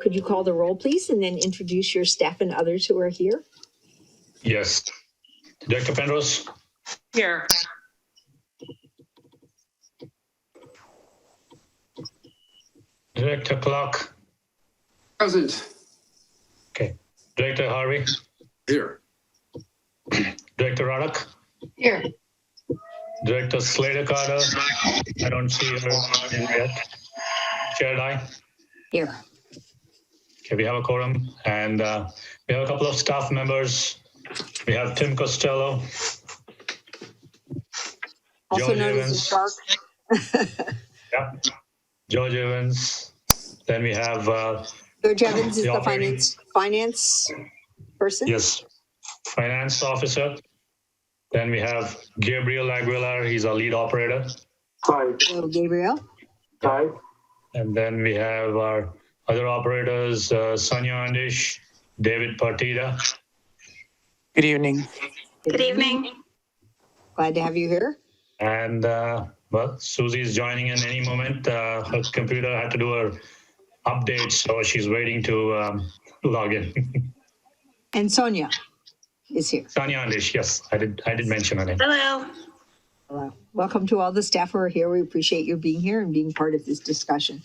could you call the roll, please, and then introduce your staff and others who are here? Yes. Director Penrose? Here. Director Clark? Present. Okay. Director Harvey? Here. Director Raddock? Here. Director Slater Carter? I don't see her in yet. Chair Dye? Here. Okay, we have a quorum, and we have a couple of staff members. We have Tim Costello, Also George known as Evans. the Shark. Yeah. George Evans. Then we have George Evans is The the operating- finance person. yes, finance officer. Then we have Gabriel Aguilar. He's our lead operator. Hi. Hello, Gabriel. Hi. And then we have our other operators, Sonia Andish, David Partida. Good evening. Good evening. Glad to have you here. And well, Susie is joining in any moment. Her computer had to do her update, so she's waiting to log in. And Sonia is here. Sonia Andish, yes, I did mention her name. Hello. Hello. Welcome to all the staff who are here. We appreciate you being here and being part of this discussion.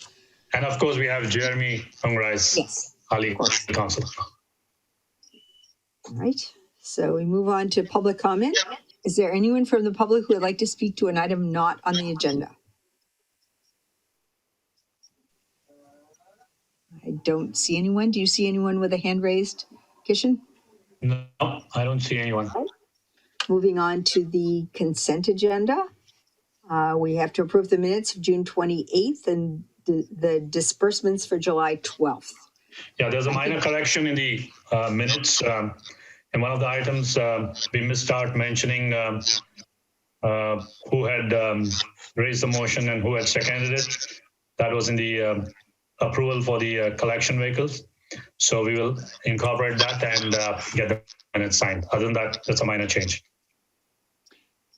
And of course, we have Jeremy Hungrais, Yes. Ali Council. All right. So we move on to public comment. Is there anyone from the public who would like to speak to an item not on the agenda? I don't see anyone. Do you see anyone with a hand raised, Kishan? No, I don't see anyone. Moving on to the consent agenda. We have to approve the minutes of June 28th and the disbursements for July 12th. Yeah, there's a minor correction in the minutes. In one of the items, we missed out mentioning who had raised the motion and who had seconded it. That was in the approval for the collection vehicles. So we will incorporate that and get the minutes signed. Other than that, that's a minor change.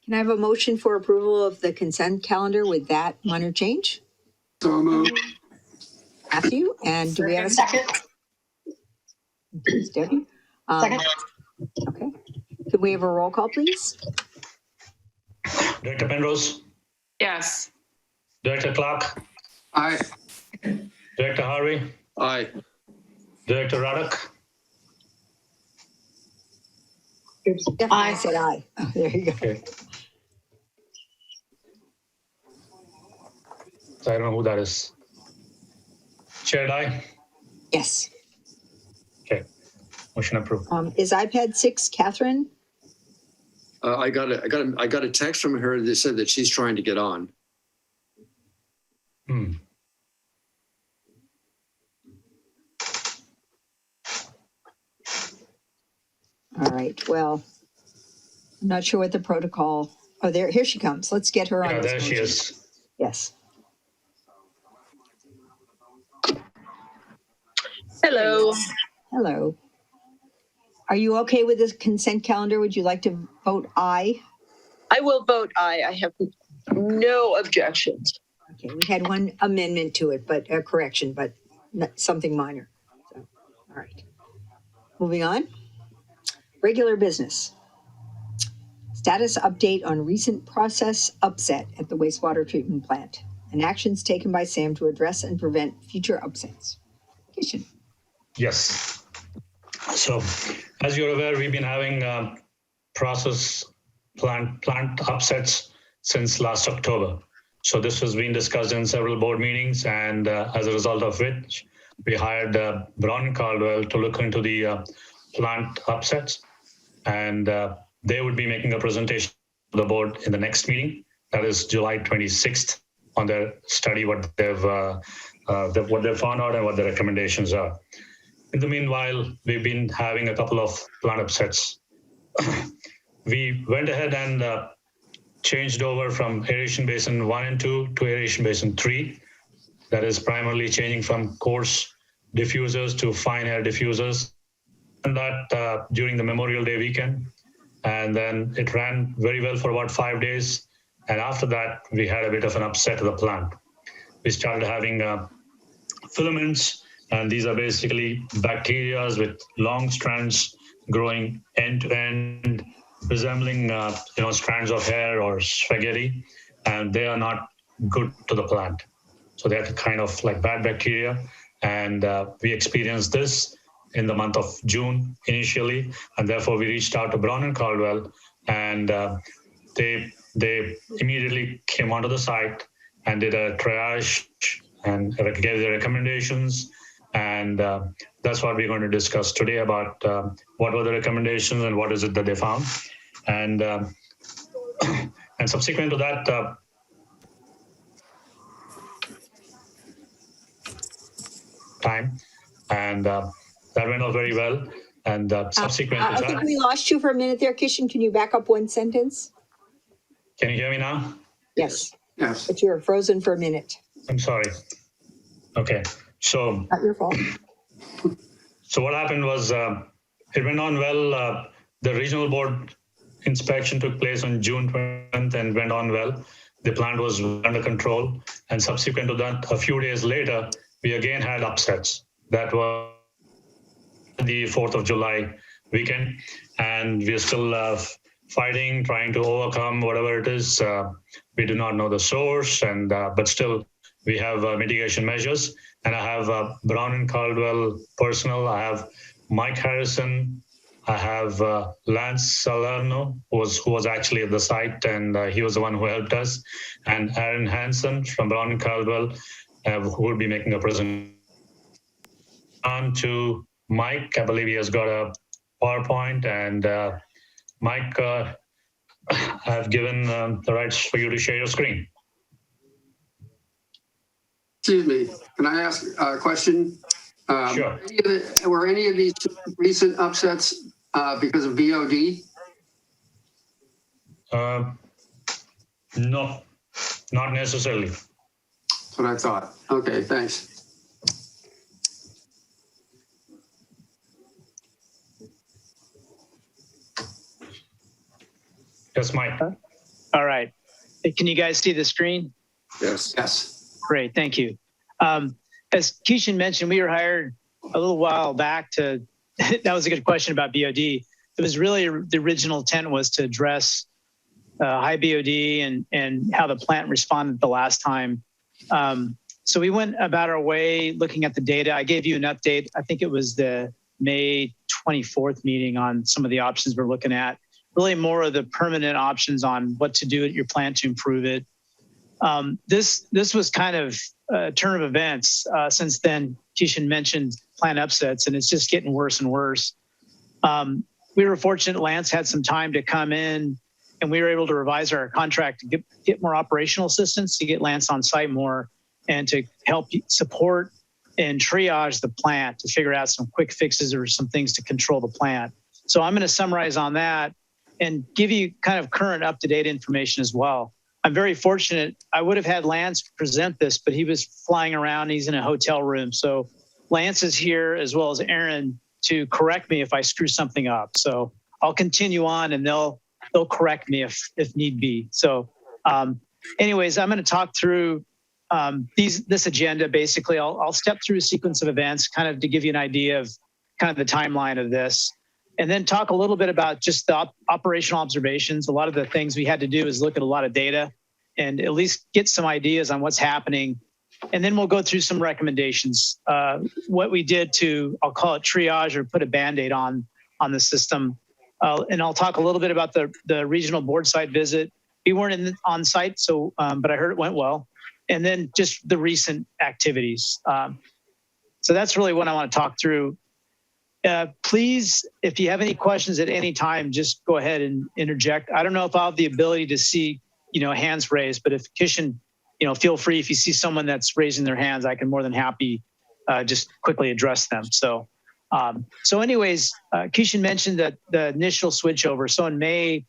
Can I have a motion for approval of the consent calendar with that minor change? So moved. Matthew, and do we have a second? Thanks, Debbie. Second. Okay. Could we have a roll call, please? Director Penrose, Yes. Director Clark, Aye. Director Harvey, Aye. Director Raddock. I said aye. Oh, there you go. Okay. So I don't know who that is. Chair Dye? Yes. Okay. Motion approved. Is iPad 6 Catherine? I got a text from her that said that she's trying to get on. All right. Well, I'm not sure what the protocol. Oh, here she comes. Let's get her on. Yeah, this there she motion. is. Yes. Hello. Hello. Are you okay with this consent calendar? Would you like to vote aye? I will vote aye. I have no objections. Okay, we had one amendment to it, but a correction, but something minor. So, all right. Moving on. Regular business. Status update on recent process upset at the wastewater treatment plant and actions taken by SAM to address and prevent future upsets. Kishan. Yes. So, as you're aware, we've been having process plant upsets since last October. So this has been discussed in several board meetings, and as a result of which, we hired Brown Caldwell to look into the plant upsets, and they would be making a presentation to the board in the next meeting. That is July 26th on their study, what they've found out and what the recommendations are. In the meanwhile, we've been having a couple of plant upsets. We went ahead and changed over from aeration basin 1 and 2 to aeration basin 3. That is primarily changing from coarse diffusers to fine air diffusers. And that during the Memorial Day weekend. And then it ran very well for about 5 days. And after that, we had a bit of an upset to the plant. We started having filaments And these are basically bacteria with long strands growing end to end, resembling strands of hair or spaghetti, and they are not good to the plant. So they're kind of like bad bacteria, and we experienced this in the month of June initially, and therefore we reached out to Brown and Caldwell, and they immediately came onto the site and did a triage and gave their recommendations. And that's what we're going to discuss today about what were the recommendations and what is it that they found. And and subsequent to that, time, and that went off very well. And subsequent to I think that, we lost you for a minute there, Kishan. Can you back up one sentence? can you hear me now? Yes, Yes. but you were frozen for a minute. I'm sorry. Okay, so Not your fault. so what happened was it went on well. The regional board inspection took place on June 20th and went on well. The plant was under control, and subsequent to that, a few days later, we again had upsets. That was the 4th of July weekend, and we are still fighting, trying to overcome whatever it is. We do not know the source, and but still we have mitigation measures. And I have Brown and Caldwell personnel. I have Mike Harrison. I have Lance Salerno, who was actually at the site, and he was the one who helped us, and Aaron Hansen from Brown and Caldwell, who will be making a presentation. On to Mike. I believe he has got a PowerPoint, and Mike, I've given the rights for you to share your screen. Excuse me, can I ask a question? Sure. Were any of these recent upsets because of BOD? No, not necessarily. That's what I thought. Okay, thanks. Yes, Mike. All right. Can you guys see the screen? Yes. Yes. Great, thank you. As Kishan mentioned, we were hired a little while back to, that was a good question about BOD. It was really, the original intent was to address high BOD and how the plant responded the last time. So we went about our way looking at the data. I gave you an update. I think it was the May 24th meeting on some of the options we're looking at. Really more of the permanent options on what to do at your plant to improve it. This was kind of a turn of events. Since then, Kishan mentioned plant upsets, and it's just getting worse and worse. We were fortunate Lance had some time to come in, and we were able to revise our contract to get more operational assistance, to get Lance on site more, and to help support and triage the plant to figure out some quick fixes or some things to control the plant. So I'm going to summarize on that and give you kind of current up-to-date information as well. I'm very fortunate. I would have had Lance present this, but he was flying around. He's in a hotel room. So Lance is here as well as Aaron to correct me if I screw something up. So I'll continue on and they'll correct me if need be. So anyways, I'm going to talk through this agenda. Basically, I'll step through a sequence of events kind of to give you an idea of kind of the timeline of this. And then talk a little bit about just the operational observations. A lot of the things we had to do is look at a lot of data and at least get some ideas on what's happening. And then we'll go through some recommendations. What we did to, I'll call it triage or put a Band-Aid on the system. And I'll talk a little bit about the regional board site visit. We weren't on site, so but I heard it went well. And then just the recent activities. So that's really what I want to talk through. Please, if you have any questions at any time, just go ahead and interject. I don't know if I'll have the ability to see, hands raised, but if Kishan, feel free. If you see someone that's raising their hands, I can more than happy just quickly address them. So, anyways, Kishan mentioned that the initial switchover. So in May,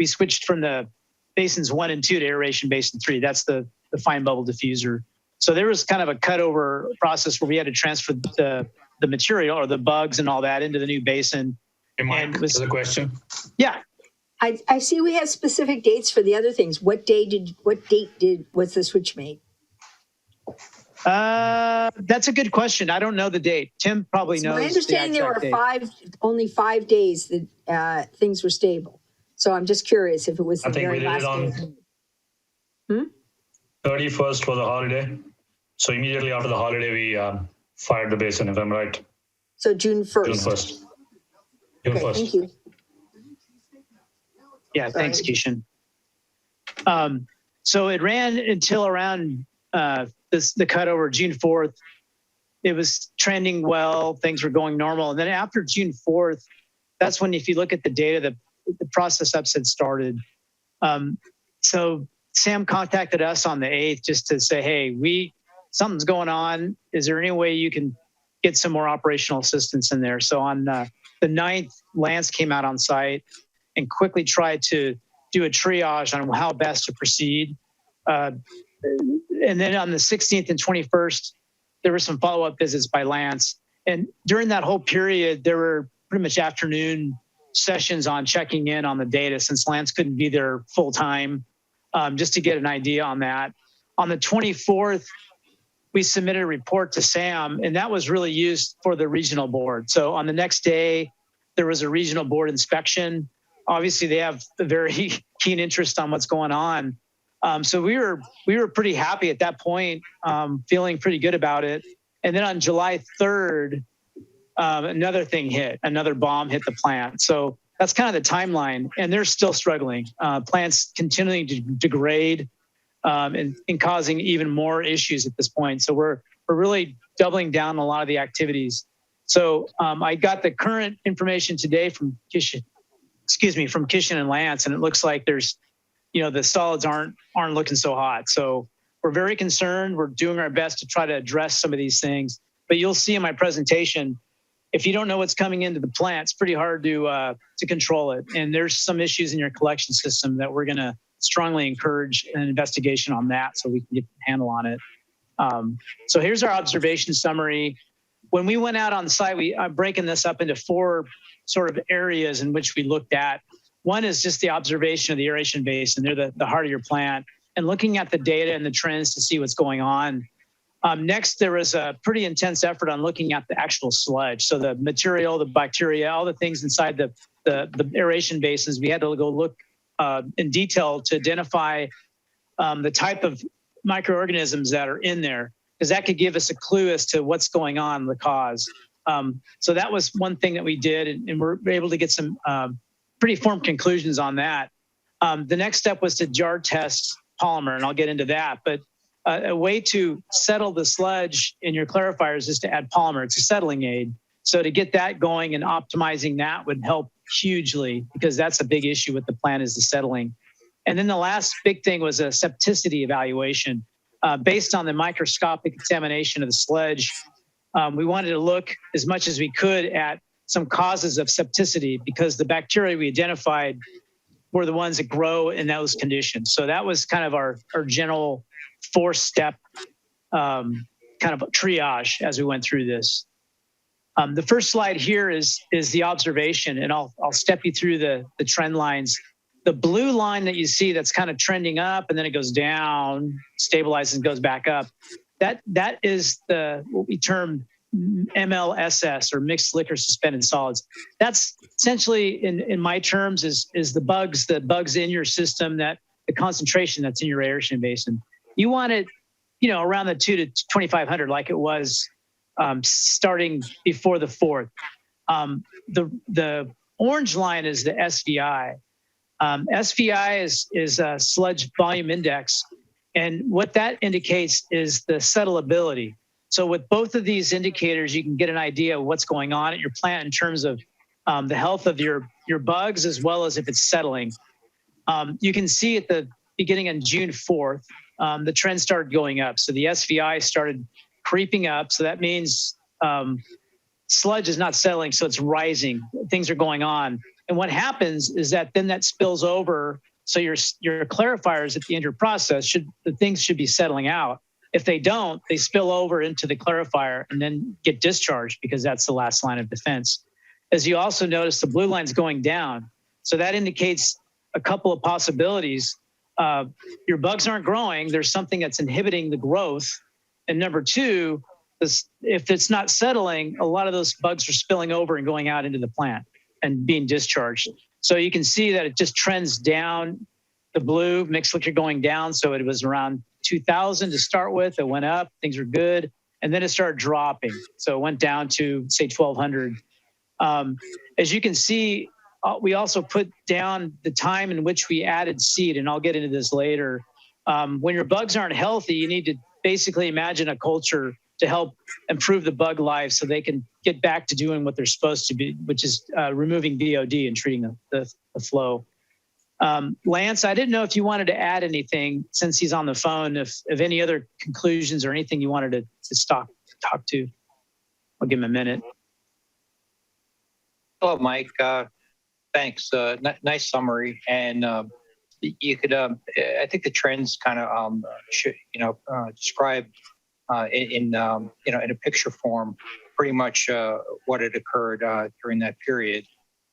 we switched from the basins 1 and 2 to aeration basin 3. That's the fine bubble diffuser. So there was kind of a cutover process where we had to transfer the material or the bugs and all that into the new basin. Hey, Mike, there's a question. Yeah. I see we have specific dates for the other things. What date was the switch made? That's a good question. I don't know the date. Tim probably It's knows. my understanding the there exact were date. only 5 days that things were stable. So I'm just curious if it was I the think we very did it last day. on 31st was a holiday. So immediately after the holiday, we fired the basin, if I'm right. So June 1st. June 1st. June Okay, 1st. thank you. Yeah, Sorry. thanks, Keishan. So it ran until around the cutover, June 4th. It was trending well, things were going normal. And then after June 4th, that's when, if you look at the data, the process upset started. So Sam contacted us on the 8th just to say, hey, something's going on. Is there any way you can get some more operational assistance in there? So on the 9th, Lance came out on site and quickly tried to do a triage on how best to proceed. And then on the 16th and 21st, there were some follow-up visits by Lance. And during that whole period, there were pretty much afternoon sessions on checking in on the data since Lance couldn't be there full time, just to get an idea on that. On the 24th, we submitted a report to Sam, and that was really used for the regional board. So on the next day, there was a regional board inspection. Obviously, they have a very keen interest on what's going on. So we were pretty happy at that point, feeling pretty good about it. And then on July 3rd, another bomb hit the plant. So that's kind of the timeline, and they're still struggling. Plants continuing to degrade and causing even more issues at this point. So we're really doubling down on a lot of the activities. So I got the current information today from Kishan and Lance, and it looks like there's, the solids aren't looking so hot. So we're very concerned. We're doing our best to try to address some of these things. But you'll see in my presentation, if you don't know what's coming into the plant, it's pretty hard to control it. And there's some issues in your collection system that we're going to strongly encourage an investigation on that so we can get a handle on it. So here's our observation summary. When we went out on site, I'm breaking this up into 4 sort of areas in which we looked at. One is just the observation of the aeration basin. They're the heart of your plant, and looking at the data and the trends to see what's going on. Next, there was a pretty intense effort on looking at the actual sludge. So the material, the bacteria, all the things inside the aeration basins, we had to go look in detail to identify the type of microorganisms that are in there, because that could give us a clue as to what's going on, the cause. So that was one thing that we did, and we're able to get some pretty firm conclusions on that. The next step was to jar test polymer, and I'll get into that. But a way to settle the sludge in your clarifiers is to add polymer. It's a settling aid. So to get that going and optimizing that would help hugely, because that's a big issue with the plant, is the settling. And then the last big thing was a septicity evaluation. Based on the microscopic examination of the sludge, we wanted to look as much as we could at some causes of septicity, because the bacteria we identified were the ones that grow in those conditions. So that was kind of our general 4-step kind of triage as we went through this. The first slide here is the observation, and I'll step you through the trend lines. The blue line that you see that's kind of trending up and then it goes down, stabilizes and goes back up. That is what we term MLSS, or mixed liquor suspended solids. That's essentially, in my terms, is the bugs in your system, that the concentration that's in your aeration basin. You want it, around the 2 to 2,500, like it was starting before the 4th. The orange line is the SVI. SVI is a sludge volume index, and what that indicates is the settleability. So with both of these indicators, you can get an idea of what's going on at your plant in terms of the health of your bugs, as well as if it's settling. You can see at the beginning on June 4th, the trend started going up. So the SVI started creeping up. So that means sludge is not settling, so it's rising. Things are going on. And what happens is that then that spills over. So your clarifiers at the end of your process, the things should be settling out. If they don't, they spill over into the clarifier and then get discharged, because that's the last line of defense. As you also notice, the blue line's going down. So that indicates a couple of possibilities. Your bugs aren't growing. There's something that's inhibiting the growth. And number two, if it's not settling, a lot of those bugs are spilling over and going out into the plant and being discharged. So you can see that it just trends down. The blue mixed liquor going down. So it was around 2,000 to start with. It went up, things were good. And then it started dropping. So it went down to say 1,200. As you can see, we also put down the time in which we added seed, and I'll get into this later. When your bugs aren't healthy, you need to basically imagine a culture to help improve the bug life so they can get back to doing what they're supposed to be, which is removing BOD and treating the flow. Lance, I didn't know if you wanted to add anything since he's on the phone, if any other conclusions or anything you wanted to talk to. I'll give him a minute. Hello, Mike. Thanks. Nice summary. And you could, I think the trends kind of, describe in a picture form, pretty much what had occurred during that period.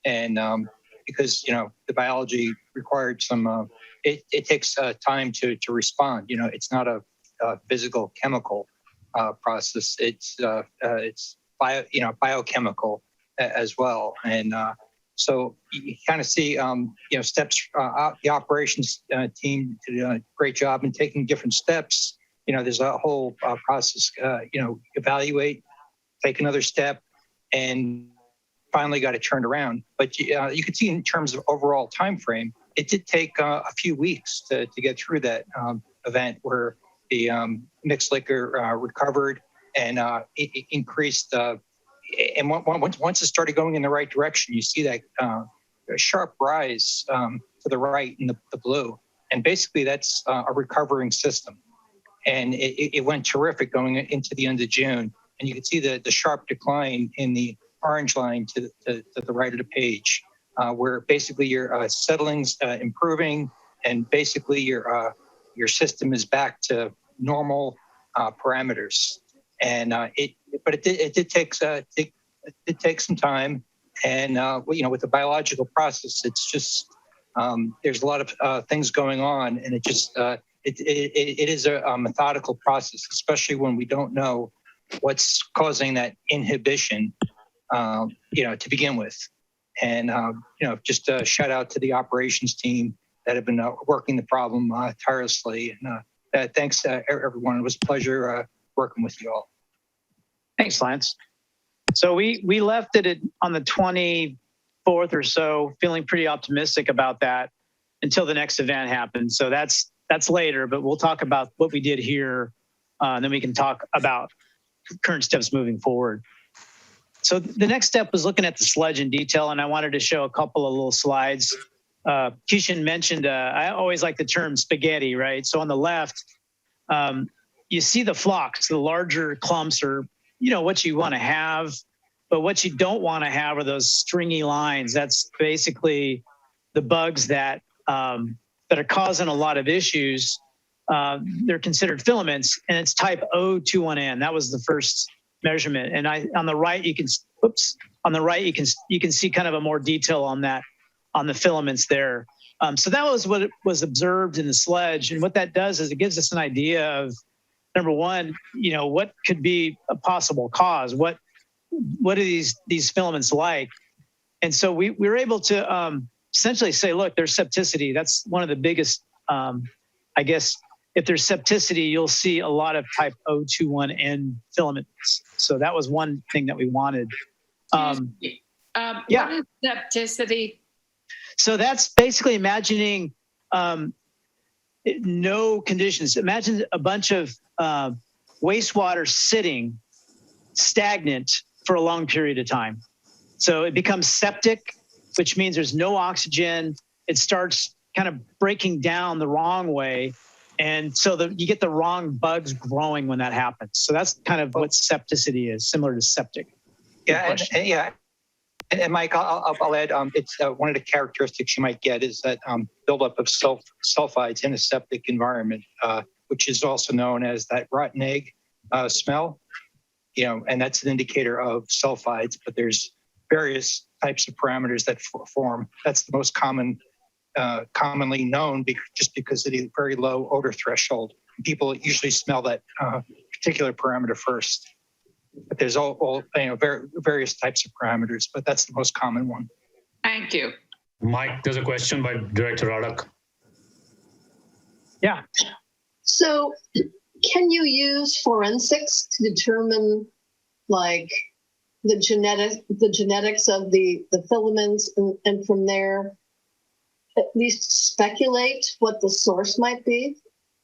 And because, the biology required some, it takes time to respond. It's not a physical chemical process. It's biochemical as well. And so you kind of see, steps, the operations team did a great job in taking different steps. There's a whole process, evaluate, take another step, and finally got it turned around. But you could see in terms of overall time frame, it did take a few weeks to get through that event where the mixed liquor recovered and it increased. And once it started going in the right direction, you see that a sharp rise to the right in the blue. And basically that's a recovering system. And it went terrific going into the end of June. And you can see the sharp decline in the orange line to the right of the page, where basically your settling's improving and basically your system is back to normal parameters. And it did take some time. And with the biological process, it's just there's a lot of things going on, and it just it is a methodical process, especially when we don't know what's causing that inhibition, to begin with. And just a shout out to the operations team that have been working the problem tirelessly. And thanks everyone. It was a pleasure working with you all. Thanks, Lance. So we left it on the 24th or so, feeling pretty optimistic about that until the next event happened. So that's later, but we'll talk about what we did here, and then we can talk about current steps moving forward. So the next step was looking at the sludge in detail, and I wanted to show a couple of little slides. Keishan mentioned, I always like the term spaghetti, right? So on the left, you see the flocks, the larger clumps are, what you want to have, but what you don't want to have are those stringy lines. That's basically the bugs that are causing a lot of issues. They're considered filaments, and it's type O21N. That was the first measurement. And on the right you can see kind of a more detail on that, on the filaments there. So that was what was observed in the sledge. And what that does is it gives us an idea of, number one, what could be a possible cause? What are these filaments like? And so we were able to essentially say, look, there's septicity. That's one of the biggest, I guess, if there's septicity, you'll see a lot of type O21N filaments. So that was one thing that we wanted. Yeah. Yeah. What is septicity? So that's basically imagining no conditions. Imagine a bunch of wastewater sitting stagnant for a long period of time. So it becomes septic, which means there's no oxygen. It starts kind of breaking down the wrong way. And so you get the wrong bugs growing when that happens. So that's kind of what septicity is, similar to septic. Yeah, and Mike, I'll add, it's one of the characteristics you might get is that buildup of sulfides in a septic environment, which is also known as that rotten egg smell, and that's an indicator of sulfides, but there's various types of parameters that form. That's the most commonly known just because of the very low odor threshold. People usually smell that particular parameter first. But there's all various types of parameters, but that's the most common one. Thank you. Mike, there's a question by Director Radak. Yeah. So can you use forensics to determine like the genetics of the filaments and from there at least speculate what the source might be?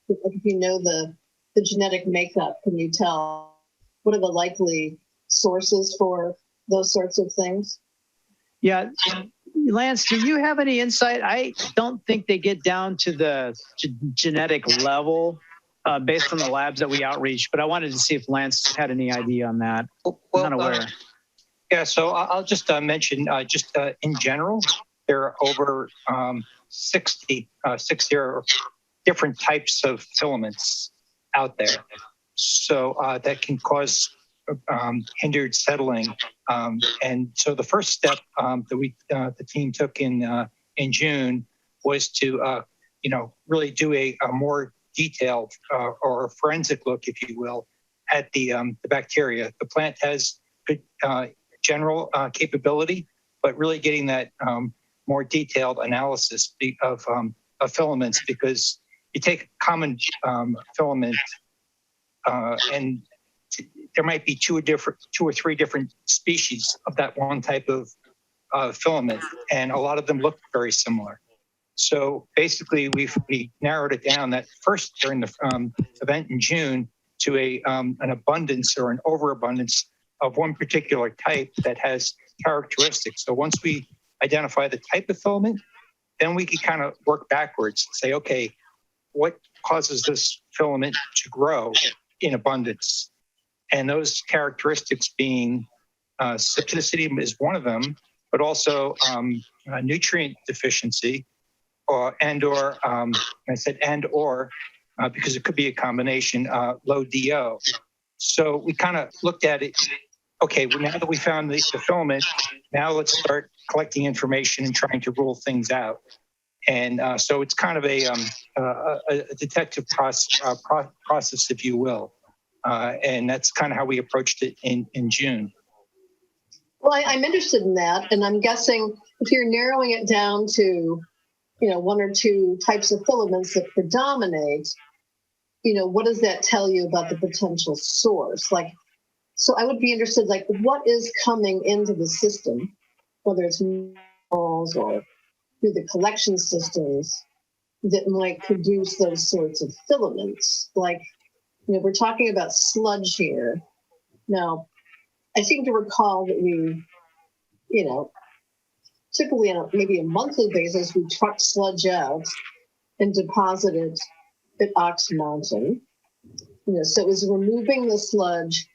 If you know the genetic makeup, can you tell what are the likely sources for those sorts of things? Yeah. Lance, do you have any insight? I don't think they get down to the genetic level based on the labs that we outreach, but I wanted to see if Lance had any idea on that. I'm not aware. Yeah, so I'll just mention in general, there are over 60 different types of filaments out there. So that can cause hindered settling. And so the first step that the team took in June was to really do a more detailed or forensic look, if you will, at the bacteria. The plant has good general capability, but really getting that more detailed analysis of filaments, because you take a common filament and there might be two or three different species of that one type of filament, and a lot of them look very similar. So basically, we narrowed it down that first during the event in June to an abundance or an overabundance of one particular type that has characteristics. So once we identify the type of filament, then we can kind of work backwards and say, okay, what causes this filament to grow in abundance? And those characteristics being cyclicity is one of them, but also nutrient deficiency, or because it could be a combination, low DO. So we kind of looked at it. Okay, well, now that we found the filament, now let's start collecting information and trying to rule things out. And so it's kind of a detective process, if you will. And that's kind of how we approached it in June. Well, I'm interested in that. And I'm guessing if you're narrowing it down to, one or two types of filaments that predominate, what does that tell you about the potential source? So I would be interested, what is coming into the system, whether it's minerals or through the collection systems that might produce those sorts of filaments? We're talking about sludge here. Now, I seem to recall that we, typically on maybe a monthly basis, we truck sludge out and deposit it at Ox Mountain. So it was removing the sludge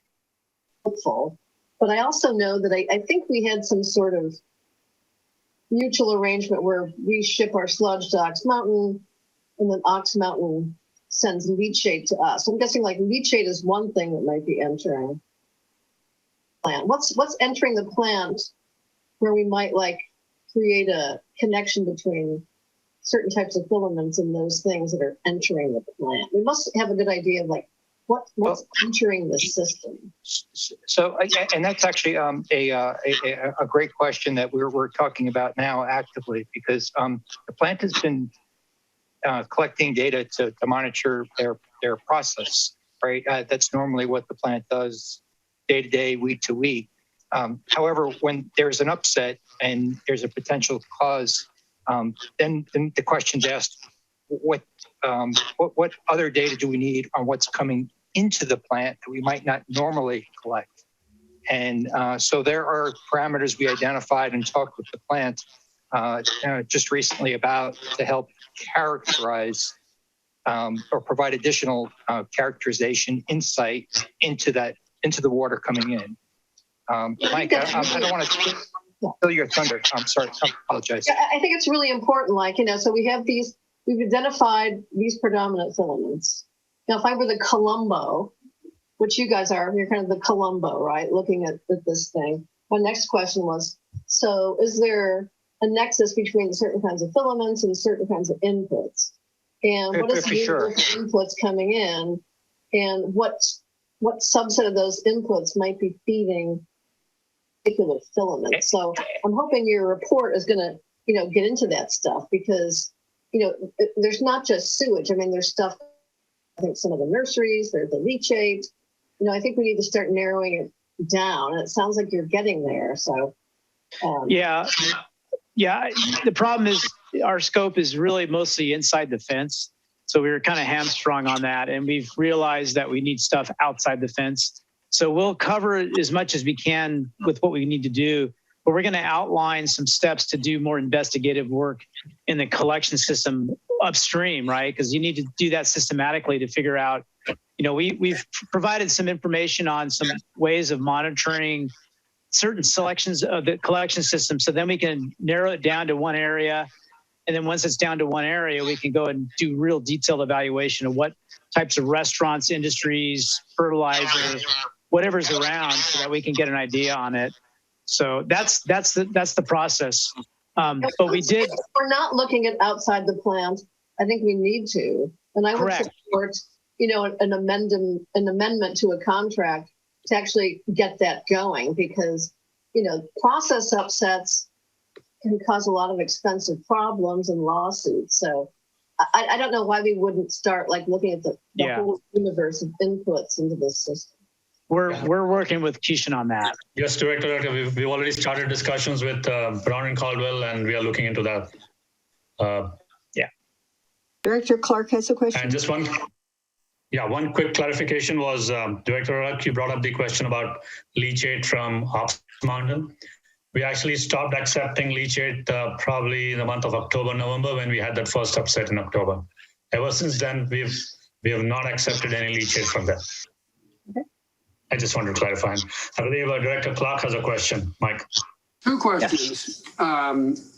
helpful. But I also know that I think we had some sort of mutual arrangement where we ship our sludge to Ox Mountain and then Ox Mountain sends leachate to us. I'm guessing leachate is one thing that might be entering the plant. What's entering the plant where we might create a connection between certain types of filaments and those things that are entering the plant? We must have a good idea of what's entering the system. So, and that's actually a great question that we're talking about now actively, because the plant has been collecting data to monitor their process, right? That's normally what the plant does day to day, week to week. However, when there's an upset and there's a potential cause, then the question's asked, what other data do we need on what's coming into the plant that we might not normally collect? And so there are parameters we identified and talked with the plant just recently about to help characterize or provide additional characterization insight into the water coming in. Mike, I don't want to steal your thunder. I'm sorry. I apologize. Yeah, I think it's really important. So we've identified these predominant filaments. Now, if I were the Columbo, which you guys are, you're kind of the Columbo, right? Looking at this thing. My next question was, so is there a nexus between certain kinds of filaments and certain kinds of inputs? And what is the universe of inputs coming in? And what what subset of those inputs might be feeding particular filaments. So I'm hoping your report is going to, get into that stuff because, there's not just sewage. I mean, there's stuff, I think some of the nurseries, there's the leachate. I think we need to start narrowing it down. And it sounds like you're getting there. So, Yeah. The problem is our scope is really mostly inside the fence. So we were kind of hamstrung on that. And we've realized that we need stuff outside the fence. So we'll cover as much as we can with what we need to do, but we're going to outline some steps to do more investigative work in the collection system upstream, right? Because you need to do that systematically to figure out, we've provided some information on some ways of monitoring certain selections of the collection system. So then we can narrow it down to one area. And then once it's down to one area, we can go and do real detailed evaluation of what types of restaurants, industries, fertilizer, whatever's around so that we can get an idea on it. So that's the process. But we did. We're not looking at outside the plant. I think we need to. And I would support, an amendment to a contract to actually get that going because, process upsets can cause a lot of expensive problems and lawsuits. So I don't know why we wouldn't start looking at the whole universe of inputs into this system. We're working with Keishan on that. Yes, Director, we've already started discussions with Brown and Caldwell, and we are looking into that. Director Clark has a question. And just one quick clarification was, Director Ruck, you brought up the question about leachate from Ops Mountain. We actually stopped accepting leachate probably in the month of October, November, when we had that first upset in October. Ever since then, we have not accepted any leachate from them. Okay. I just wanted to clarify. I believe Director Clark has a question. Mike. Two questions. Yes.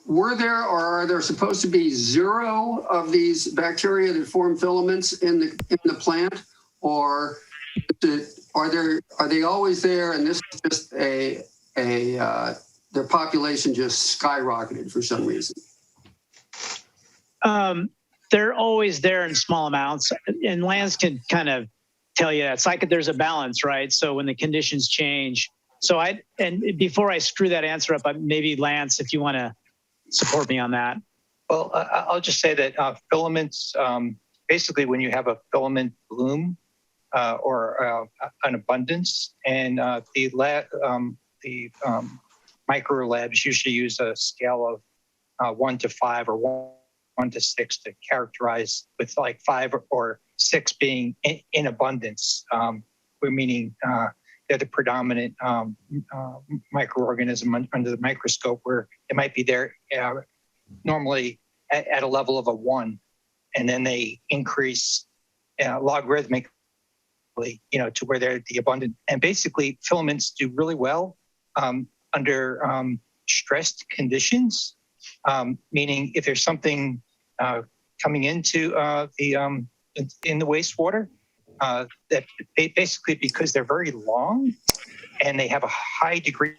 Were there or are there supposed to be zero of these bacteria that form filaments in the plant, or are they always there? And this is just their population just skyrocketed for some reason. They're always there in small amounts, and Lance can kind of tell you that. It's like there's a balance, right? So when the conditions change. And before I screw that answer up, maybe Lance, if you want to support me on that. Well, I'll just say that filaments, basically when you have a filament bloom or an abundance, and the micro labs usually use a scale of 1 to 5 or 1 to 6 to characterize, with 5 or 6 being in abundance. We're meaning they're the predominant microorganism under the microscope, where it might be there normally at a level of a 1, and then they increase logarithmically, to where they're the abundant. And basically, filaments do really well under stressed conditions, meaning if there's something coming into in the wastewater, that basically, because they're very long and they have a high degree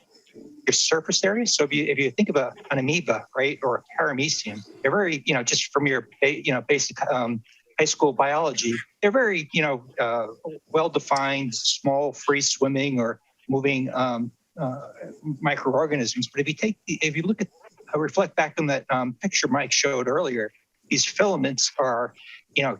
of surface area. So if you think of an amoeba, right, or a paramecium, they're very, just from your basic high school biology, they're very well-defined, small, free swimming or moving microorganisms. But if you look at reflect back on that picture Mike showed earlier, these filaments are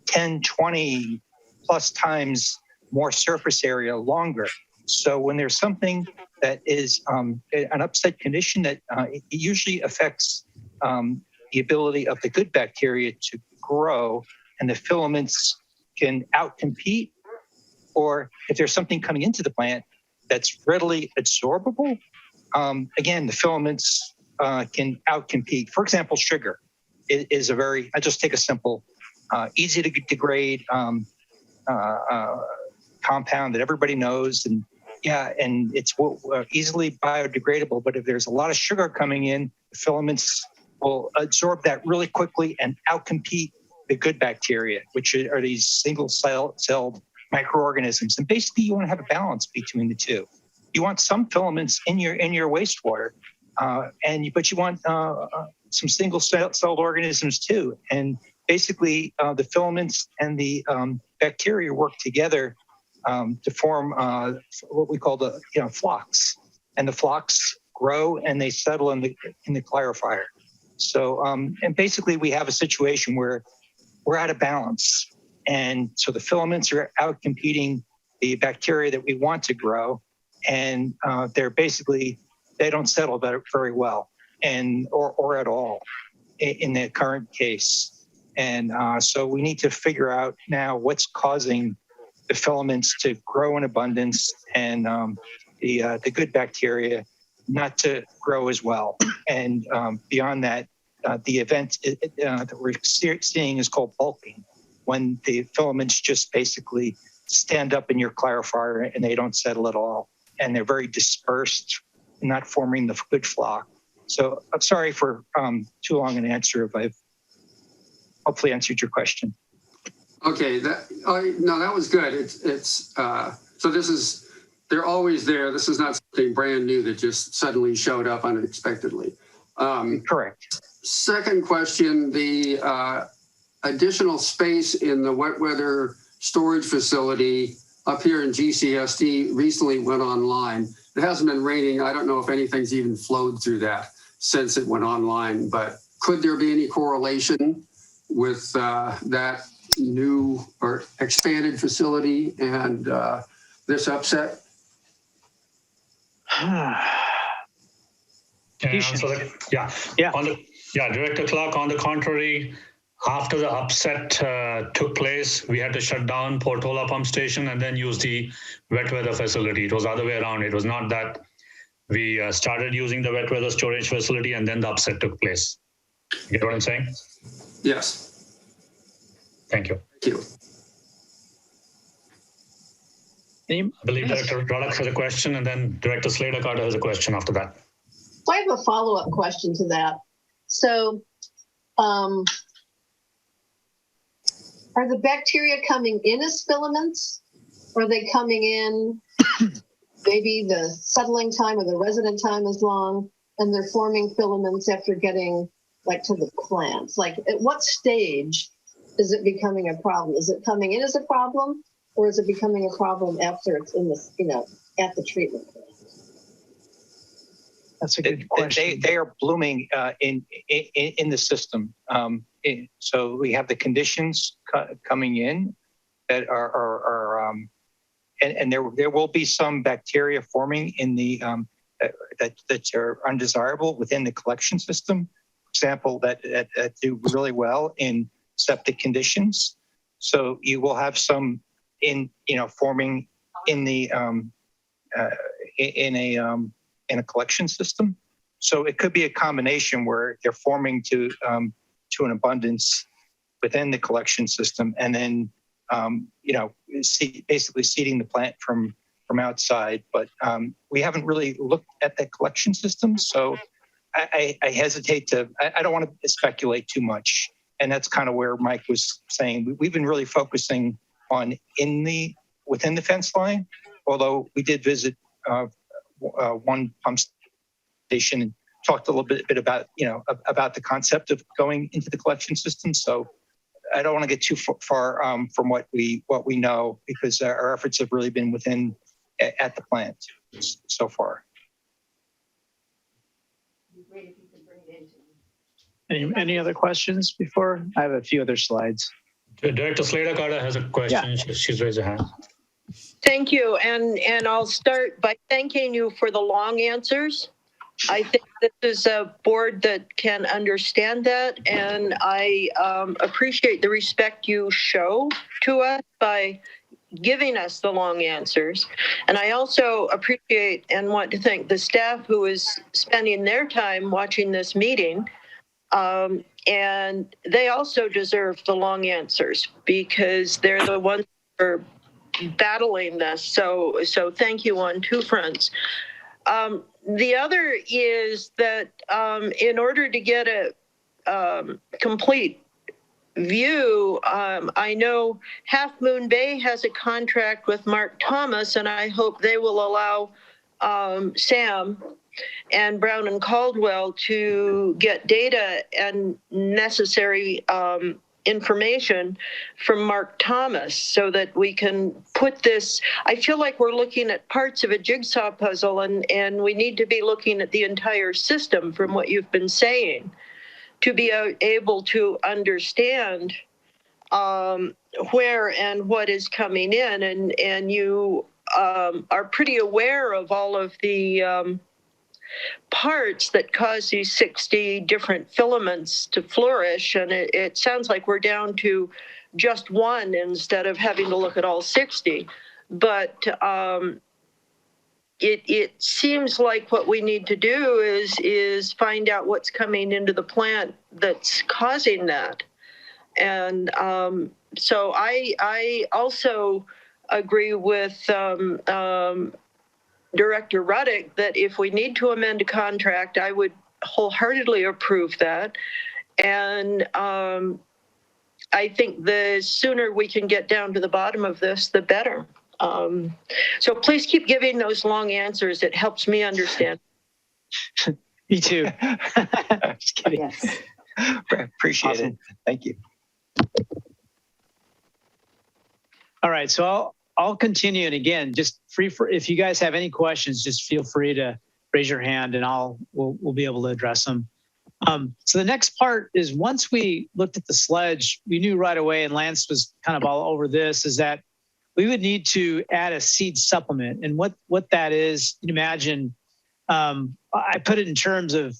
10, 20 plus times more surface area, longer. So when there's something that is an upset condition, that it usually affects the ability of the good bacteria to grow, and the filaments can outcompete. Or if there's something coming into the plant that's readily absorbable, again, the filaments can outcompete. For example, sugar is I just take a simple, easy to degrade compound that everybody knows, and it's easily biodegradable. But if there's a lot of sugar coming in, the filaments will absorb that really quickly and outcompete the good bacteria, which are these single-celled microorganisms. And basically, you want to have a balance between the two. You want some filaments in your wastewater, but you want some single-celled organisms too. And basically the filaments and the bacteria work together to form what we call the flocks, and the flocks grow and they settle in the clarifier. So and basically we have a situation where we're out of balance, and so the filaments are out competing the bacteria that we want to grow, and they don't settle very well, and or at all in the current case. And so we need to figure out now what's causing the filaments to grow in abundance and the good bacteria not to grow as well. And beyond that, the event that we're seeing is called bulking, when the filaments just basically stand up in your clarifier and they don't settle at all. And they're very dispersed, not forming the good flock. So I'm sorry for too long an answer if I've hopefully answered your question. Okay, no, that was good. So they're always there. This is not something brand new that just suddenly showed up unexpectedly. Correct. Second question, the additional space in the wet weather storage facility up here in GCSD recently went online. It hasn't been raining. I don't know if anything's even flowed through that since it went online, but could there be any correlation with that new or expanded facility and this upset? Director Clark, on the contrary, after the upset took place, we had to shut down Portola pump station and then use the wet weather facility. It was the other way around. It was not that we started using the wet weather storage facility and then the upset took place. You get what I'm saying? Yes. Thank you. Thank you. I believe Director Ruddock has a question, and then Director Slater-Carter has a question after that. I have a follow-up question to that. So, are the bacteria coming in as filaments? Or are they coming in, maybe the settling time or the resident time is long, and they're forming filaments after getting to the plants? Like, at what stage is it becoming a problem? Is it coming in as a problem, or is it becoming a problem after it's in the, at the treatment plant? That's a good question. They are blooming in the system. So we have the conditions coming in that are and there will be some bacteria forming in the that are undesirable within the collection system. For example, that do really well in septic conditions. So you will have some forming in the in a collection system. So it could be a combination where they're forming to an abundance within the collection system, and then basically seeding the plant from outside. But we haven't really looked at the collection system, so I hesitate to. I don't want to speculate too much, and that's kind of where Mike was saying we've been really focusing on within the fence line. Although we did visit one pump station and talked a little bit about about the concept of going into the collection system. So I don't want to get too far from what we know, because our efforts have really been within at the plant so far. Any other questions before? I have a few other slides. Director Slater-Carter has a question. Yeah. She's raised her hand. Thank you. And I'll start by thanking you for the long answers. I think this is a board that can understand that, and I appreciate the respect you show to us by giving us the long answers. And I also appreciate and want to thank the staff who is spending their time watching this meeting. And they also deserve the long answers, because they're the ones who are battling this. So thank you on two fronts. The other is that in order to get a complete view, I know Half Moon Bay has a contract with Mark Thomas, and I hope they will allow Sam and Brown and Caldwell to get data and necessary information from Mark Thomas so that we can put this. I feel like we're looking at parts of a jigsaw puzzle, and we need to be looking at the entire system from what you've been saying to be able to understand where and what is coming in. And you are pretty aware of all of the parts that cause these 60 different filaments to flourish. And it sounds like we're down to just one instead of having to look at all 60. But it seems like what we need to do is find out what's coming into the plant that's causing that. And so I also agree with Director Ruddick that if we need to amend a contract, I would wholeheartedly approve that. And I think the sooner we can get down to the bottom of this, the better. So please keep giving those long answers. It helps me understand. Me too. Just kidding. Yes. Appreciate Awesome. it. Thank you. All right, so I'll continue, and again, just if you guys have any questions, just feel free to raise your hand, and we'll be able to address them. So the next part is, once we looked at the sledge, we knew right away, and Lance was kind of all over this, is that we would need to add a seed supplement. And what that is, you can imagine, I put it in terms of,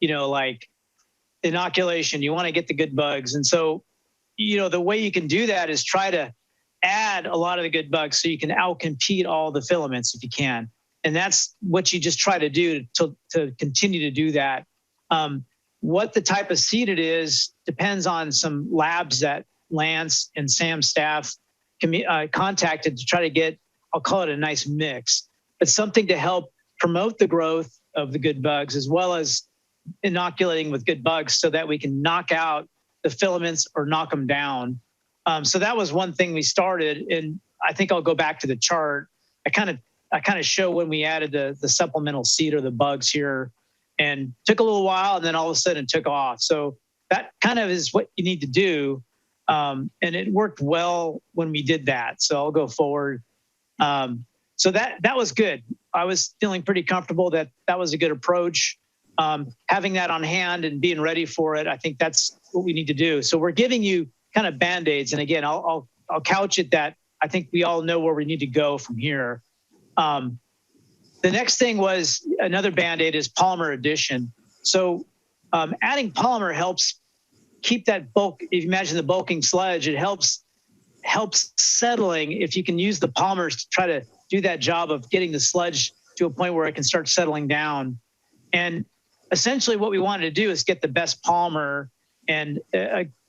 like inoculation. You want to get the good bugs, and so the way you can do that is try to add a lot of the good bugs so you can outcompete all the filaments if you can. And that's what you just try to do to continue to do that. What the type of seed it is depends on some labs that Lance and Sam's staff contacted to try to get, I'll call it a nice mix, but something to help promote the growth of the good bugs, as well as inoculating with good bugs so that we can knock out the filaments or knock them down. So that was one thing we started, and I think I'll go back to the chart. I kind of show when we added the supplemental seed or the bugs here, and took a little while, and then all of a sudden it took off. So that kind of is what you need to do, and it worked well when we did that. So I'll go forward. So that was good. I was feeling pretty comfortable that was a good approach. Having that on hand and being ready for it, I think that's what we need to do. So we're giving you kind of Band-Aids. And again, I'll couch it that I think we all know where we need to go from here. The next thing was another Band-Aid is polymer addition. So adding polymer helps keep that bulk. If you imagine the bulking sledge, it helps settling. If you can use the polymers to try to do that job of getting the sludge to a point where it can start settling down. And essentially what we wanted to do is get the best polymer and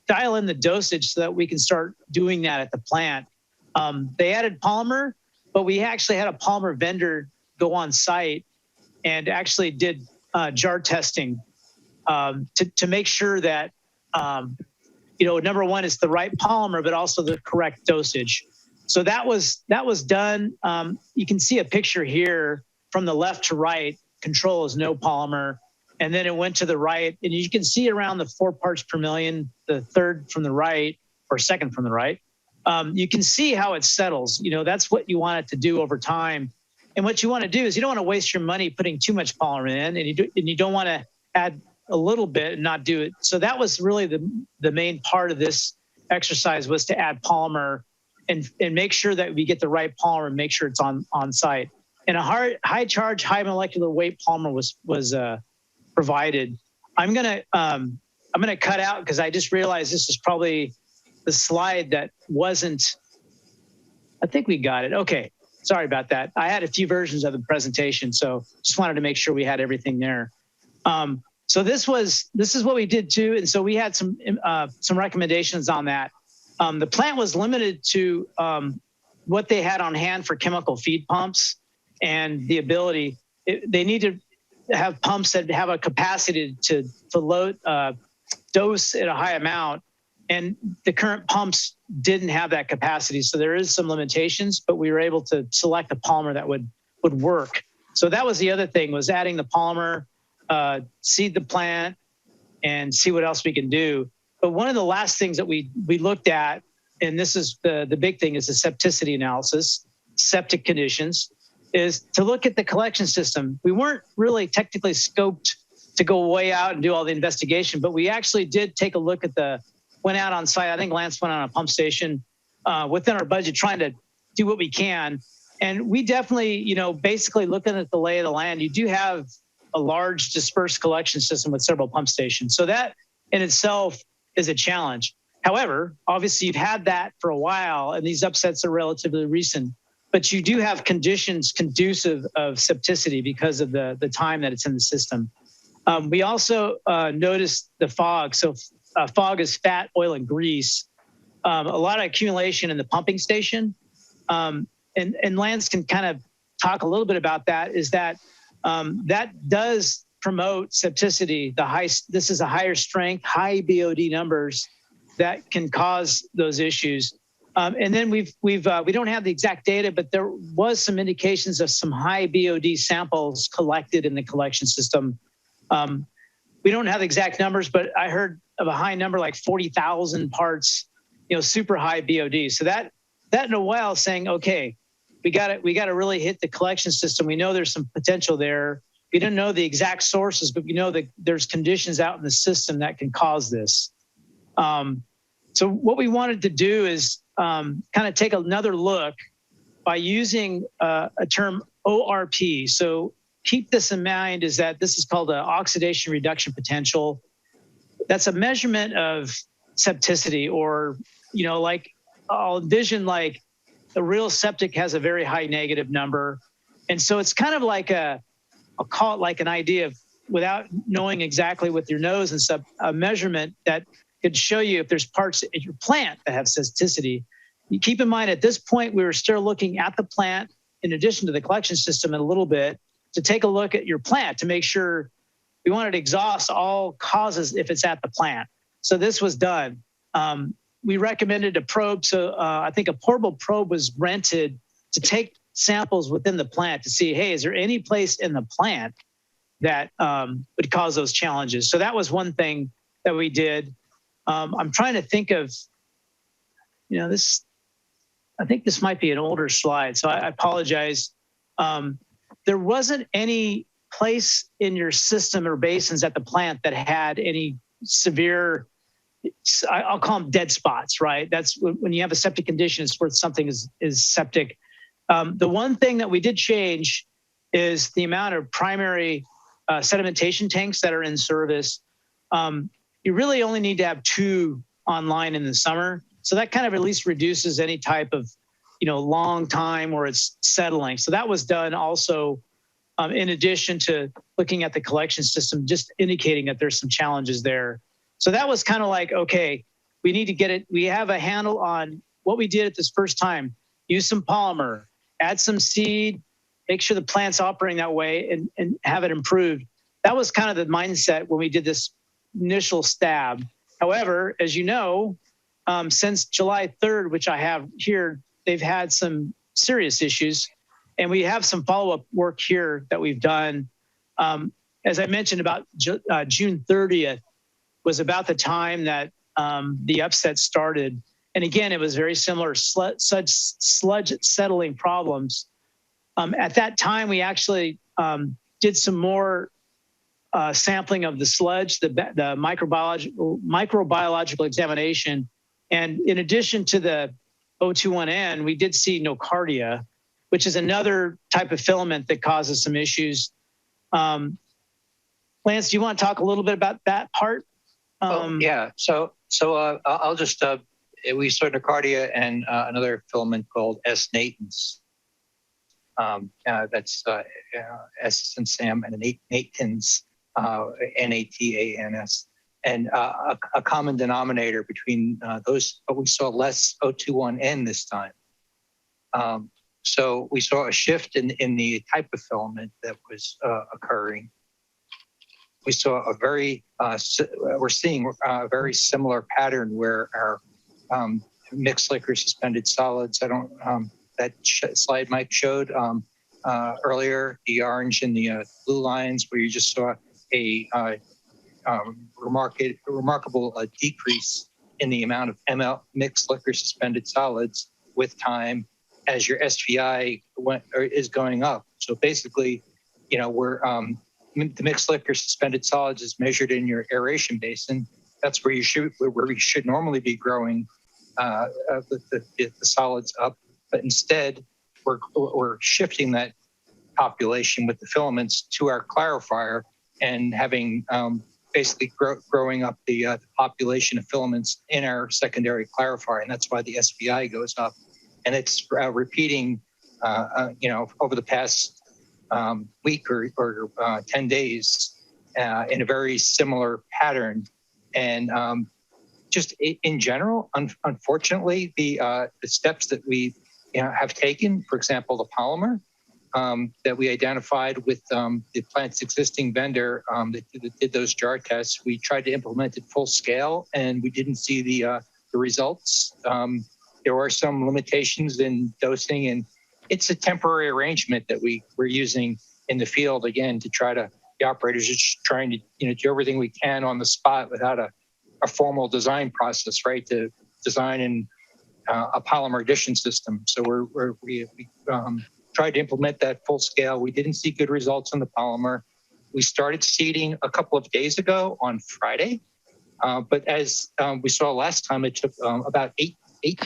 dial in the dosage so that we can start doing that at the plant. They added polymer, but we actually had a polymer vendor go on site and actually did jar testing to make sure that, number one, it's the right polymer, but also the correct dosage. So that was done. You can see a picture here from the left to right. Control is no polymer. And then it went to the right, and you can see around the 4 parts per million, the third from the right, or second from the right. You can see how it settles. That's what you want it to do over time. And what you want to do is you don't want to waste your money putting too much polymer in, and you don't want to add a little bit and not do it. So that was really the main part of this exercise, was to add polymer and make sure that we get the right polymer and make sure it's on site. And a high charge, high molecular weight polymer was provided. I'm gonna cut out because I just realized this is probably the slide that wasn't. I think we got it. Okay, sorry about that. I had a few versions of the presentation, so just wanted to make sure we had everything there. So this is what we did too, and so we had some recommendations on that. The plant was limited to what they had on hand for chemical feed pumps, and the ability they need to have pumps that have a capacity to load dose at a high amount, and the current pumps didn't have that capacity. So there is some limitations, but we were able to select a polymer that would work. So that was the other thing, was adding the polymer, seed the plant, and see what else we can do. But one of the last things that we looked at, and this is the big thing, is the septicity analysis, septic conditions, is to look at the collection system. We weren't really technically scoped to go way out and do all the investigation, but we actually did take a look at went out on site. I think Lance went on a pump station within our budget, trying to do what we can. And we definitely, basically looking at the lay of the land, you do have a large dispersed collection system with several pump stations. So that in itself is a challenge. However, obviously you've had that for a while and these upsets are relatively recent, but you do have conditions conducive of septicity because of the time that it's in the system. We also noticed the fog. So fog is fat, oil, and grease. A lot of accumulation in the pumping station. And Lance can kind of talk a little bit about that, is that that does promote septicity. This is a higher strength, high BOD numbers that can cause those issues. And then we don't have the exact data, but there was some indications of some high BOD samples collected in the collection system. We don't have exact numbers, but I heard of a high number, like 40,000 parts, super high BOD. So that in a while saying, okay, we got to really hit the collection system. We know there's some potential there. We don't know the exact sources, but we know that there's conditions out in the system that can cause this. So what we wanted to do is kind of take another look by using a term ORP. So keep this in mind, is that this is called an oxidation reduction potential. That's a measurement of septicity, or, like I'll envision like the real septic has a very high negative number. And so it's kind of like I'll call it like an idea of, without knowing exactly with your nose and stuff, a measurement that could show you if there's parts in your plant that have septicity. You keep in mind at this point, we were still looking at the plant in addition to the collection system in a little bit, to take a look at your plant to make sure we wanted to exhaust all causes if it's at the plant. So this was done. We recommended a probe. So I think a portable probe was rented to take samples within the plant to see, hey, is there any place in the plant that would cause those challenges? So that was one thing that we did. I'm trying to think of, this, I think this might be an older slide, so I apologize. There wasn't any place in your system or basins at the plant that had any severe, I'll call them dead spots, right? That's when you have a septic condition, it's where something is septic. The one thing that we did change is the amount of primary sedimentation tanks that are in service. You really only need to have 2 online in the summer. So that kind of at least reduces any type of, long time where it's settling. So that was done also in addition to looking at the collection system, just indicating that there's some challenges there. So that was kind of like, okay, we need to get it. We have a handle on what we did at this first time. Use some polymer, add some seed, make sure the plant's operating that way, and have it improved. That was kind of the mindset when we did this initial stab. However, as you know, since July 3rd, which I have here, they've had some serious issues, and we have some follow-up work here that we've done. As I mentioned, about June 30th was about the time that the upset started. And again, it was very similar, sludge settling problems. At that time, we actually did some more sampling of the sludge, the microbiological examination. And in addition to the O21N, we did see nocardia, which is another type of filament that causes some issues. Lance, do you want to talk a little bit about that part? Yeah. So I'll just we saw nocardia and another filament called S. natans. That's S and Sam and natans, Natans. And a common denominator between those, but we saw less O21N this time. So we saw a shift in the type of filament that was occurring. We saw we're seeing a very similar pattern where our mixed liquor suspended solids, that slide Mike showed earlier, the orange and the blue lines, where you just saw a remarkable decrease in the amount of ML mixed liquor suspended solids with time as your SVI is going up. So basically, we're the mixed liquor suspended solids is measured in your aeration basin. That's where you should normally be growing the solids up, but instead we're shifting that population with the filaments to our clarifier and having basically growing up the population of filaments in our secondary clarifier, and that's why the SVI goes up. And it's repeating, over the past week or 10 days in a very similar pattern. And just in general, unfortunately, the steps that we have taken, for example, the polymer that we identified with the plant's existing vendor that did those jar tests, we tried to implement it full scale, and we didn't see the results. There were some limitations in dosing, and it's a temporary arrangement that we're using in the field again to try to. The operators are just trying to do everything we can on the spot without a formal design process, right? To design a polymer addition system. So we tried to implement that full scale. We didn't see good results on the polymer. We started seeding a couple of days ago on Friday, but as we saw last time, it took about eight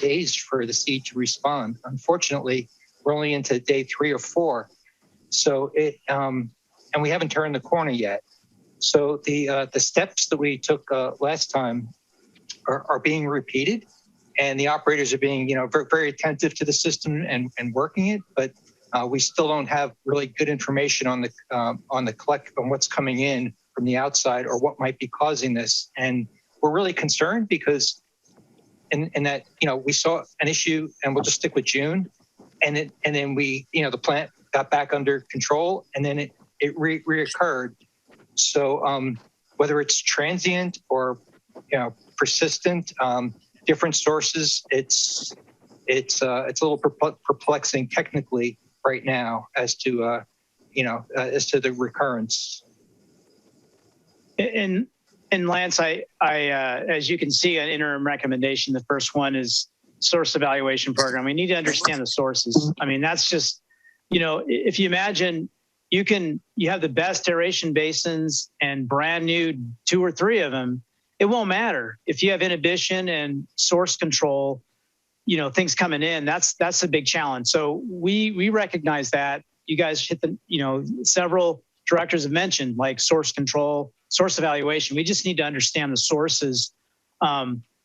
days for the seed to respond. Unfortunately, we're only into day 3 or 4, so and we haven't turned the corner yet. So the steps that we took last time are being repeated, and the operators are being very, very attentive to the system and working it, but we still don't have really good information on what's coming in from the outside or what might be causing this. And we're really concerned because in that we saw an issue, and we'll just stick with June, and then we the plant got back under control, and then it reoccurred. So whether it's transient or persistent, different sources, it's a little perplexing technically right now as to the recurrence. And Lance, I as you can see, an interim recommendation. The first one is source evaluation program. We need to understand the sources. I mean, that's just if you imagine. You have the best aeration basins and brand new 2 or 3 of them. It won't matter if you have inhibition and source control. Things coming in. That's a big challenge. So we recognize that. You guys hit the several directors have mentioned like source control, source evaluation. We just need to understand the sources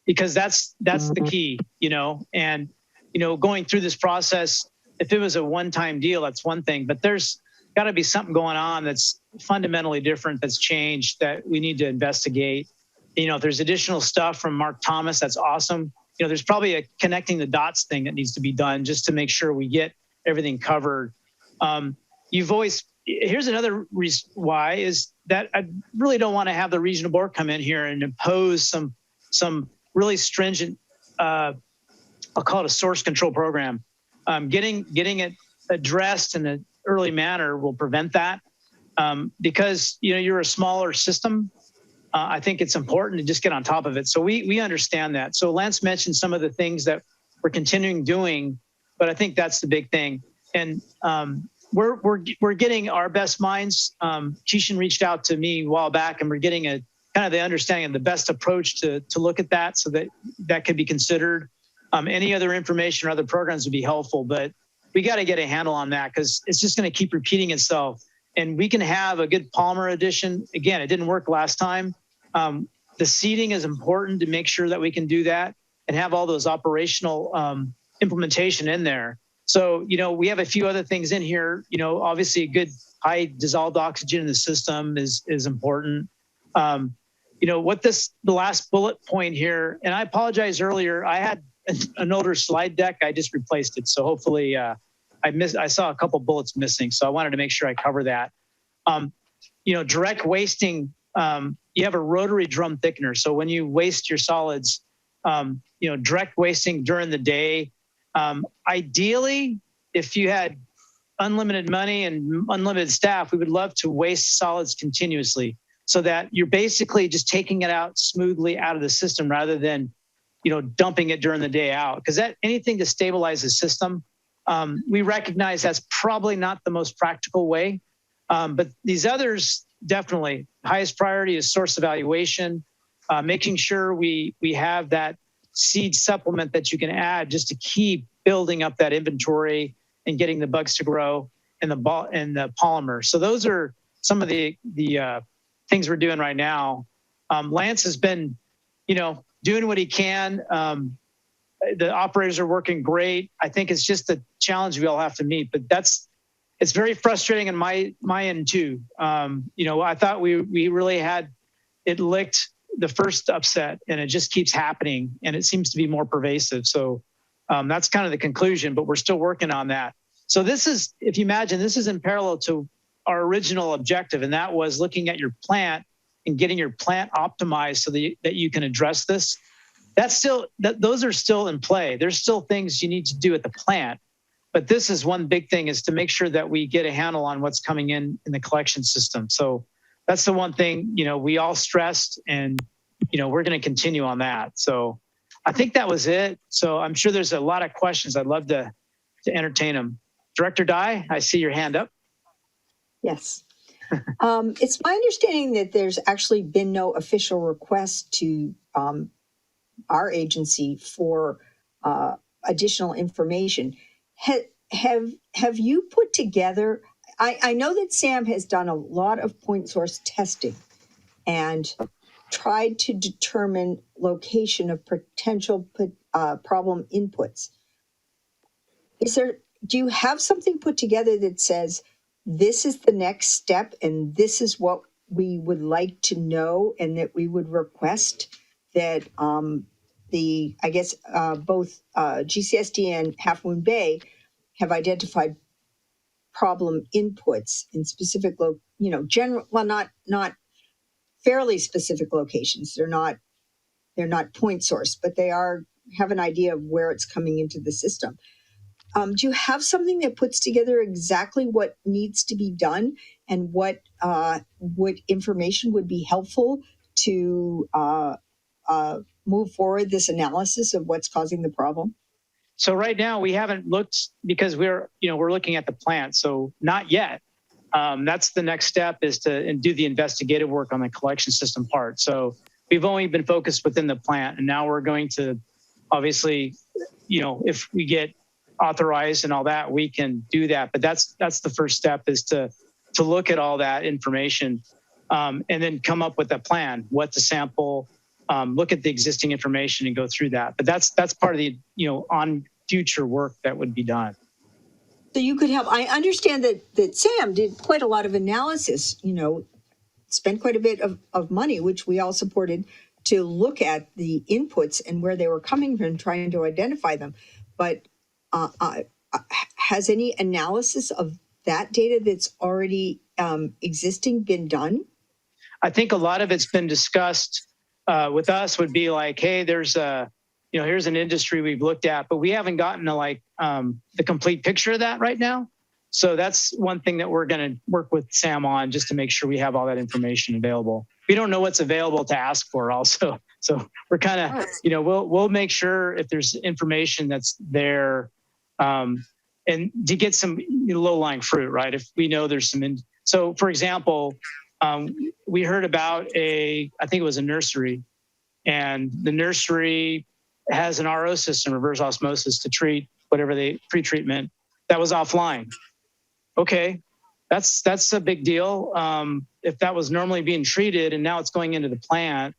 because that's the key. And going through this process. If it was a one-time deal, that's one thing. But there's got to be something going on that's fundamentally different, that's changed, that we need to investigate. If there's additional stuff from Mark Thomas, that's awesome. There's probably a connecting the dots thing that needs to be done just to make sure we get everything covered. Here's another reason why is that I really don't want to have the regional board come in here and impose some really stringent, I'll call it a source control program. Getting it addressed in an early manner will prevent that because you're a smaller system. I think it's important to just get on top of it. So we understand that. So Lance mentioned some of the things that we're continuing doing, but I think that's the big thing. And we're getting our best minds. Keishan reached out to me a while back, and we're getting a kind of the understanding of the best approach to look at that, so that could be considered. Any other information or other programs would be helpful, but we got to get a handle on that because it's just going to keep repeating itself. And we can have a good polymer addition. Again, it didn't work last time. The seeding is important to make sure that we can do that and have all those operational implementation in there. So, we have a few other things in here. Obviously a good high dissolved oxygen in the system is important. The last bullet point here, and I apologize earlier, I had an older slide deck. I just replaced it. So hopefully I saw a couple bullets missing. So I wanted to make sure I cover that. Direct wasting, you have a rotary drum thickener. So when you waste your solids, direct wasting during the day, ideally, if you had unlimited money and unlimited staff, we would love to waste solids continuously. so that you're basically just taking it out smoothly out of the system rather than, dumping it during the day out. Because anything to stabilize the system, we recognize that's probably not the most practical way. But these others, definitely, highest priority is source evaluation, making sure we have that seed supplement that you can add just to keep building up that inventory and getting the bugs to grow and the polymer. So those are some of the things we're doing right now. Lance has been, doing what he can. The operators are working great. I think it's just a challenge we all have to meet, but it's very frustrating on my end too. I thought we really had it licked the first upset, and it just keeps happening, and it seems to be more pervasive. So that's kind of the conclusion, but we're still working on that. So this is, if you imagine, this is in parallel to our original objective, and that was looking at your plant and getting your plant optimized so that you can address this. Those are still in play. There's still things you need to do at the plant, but this is one big thing, is to make sure that we get a handle on what's coming in the collection system. So that's the one thing, we all stressed, and, we're going to continue on that. So I think that was it. So I'm sure there's a lot of questions. I'd love to entertain them. Director Dye, I see your hand up. Yes. It's my understanding that there's actually been no official request to our agency for additional information. Have you put together, I know that Sam has done a lot of point source testing and tried to determine location of potential problem inputs. Do you have something put together that says this is the next step and this is what we would like to know, and that we would request that both GCSD and Half Moon Bay have identified problem inputs in specific, not fairly specific locations. They're not point source, but they have an idea of where it's coming into the system. Do you have something that puts together exactly what needs to be done and what information would be helpful to move forward this analysis of what's causing the problem? So right now we haven't looked, because we're looking at the plant. So not yet. That's the next step, is to do the investigative work on the collection system part. So we've only been focused within the plant, and now we're going to, obviously, if we get authorized and all that, we can do that. But that's the first step, is to look at all that information and then come up with a plan, what to sample, look at the existing information and go through that. But that's part of the, on future work that would be done. So you could help. I understand that Sam did quite a lot of analysis, spent quite a bit of money, which we all supported, to look at the inputs and where they were coming from, trying to identify them. But has any analysis of that data that's already existing been done? I think a lot of it's been discussed with us. Would be like, hey, there's here's an industry we've looked at, but we haven't gotten to the complete picture of that right now. So that's one thing that we're going to work with Sam on, just to make sure we have all that information available. We don't know what's available to ask for also. So we're kind of, we'll make sure if there's information that's there, and to get some low-lying fruit, right? If we know there's some, so for example, we heard about I think it was a nursery, and the nursery has an RO system, reverse osmosis, to treat whatever pre-treatment that was offline. Okay, that's a big deal. If that was normally being treated and now it's going into the plant,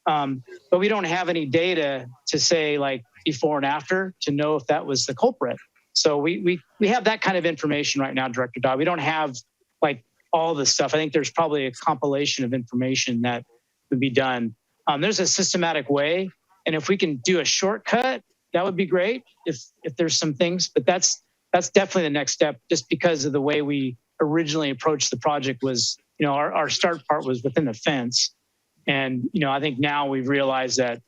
but we don't have any data to say before and after to know if that was the culprit. So we have that kind of information right now, Director Dodd. We don't have all the stuff. I think there's probably a compilation of information that would be done. There's a systematic way, and if we can do a shortcut, that would be great. If there's some things, but that's definitely the next step, just because of the way we originally approached the project was, our start part was within the fence. And, I think now we've realized that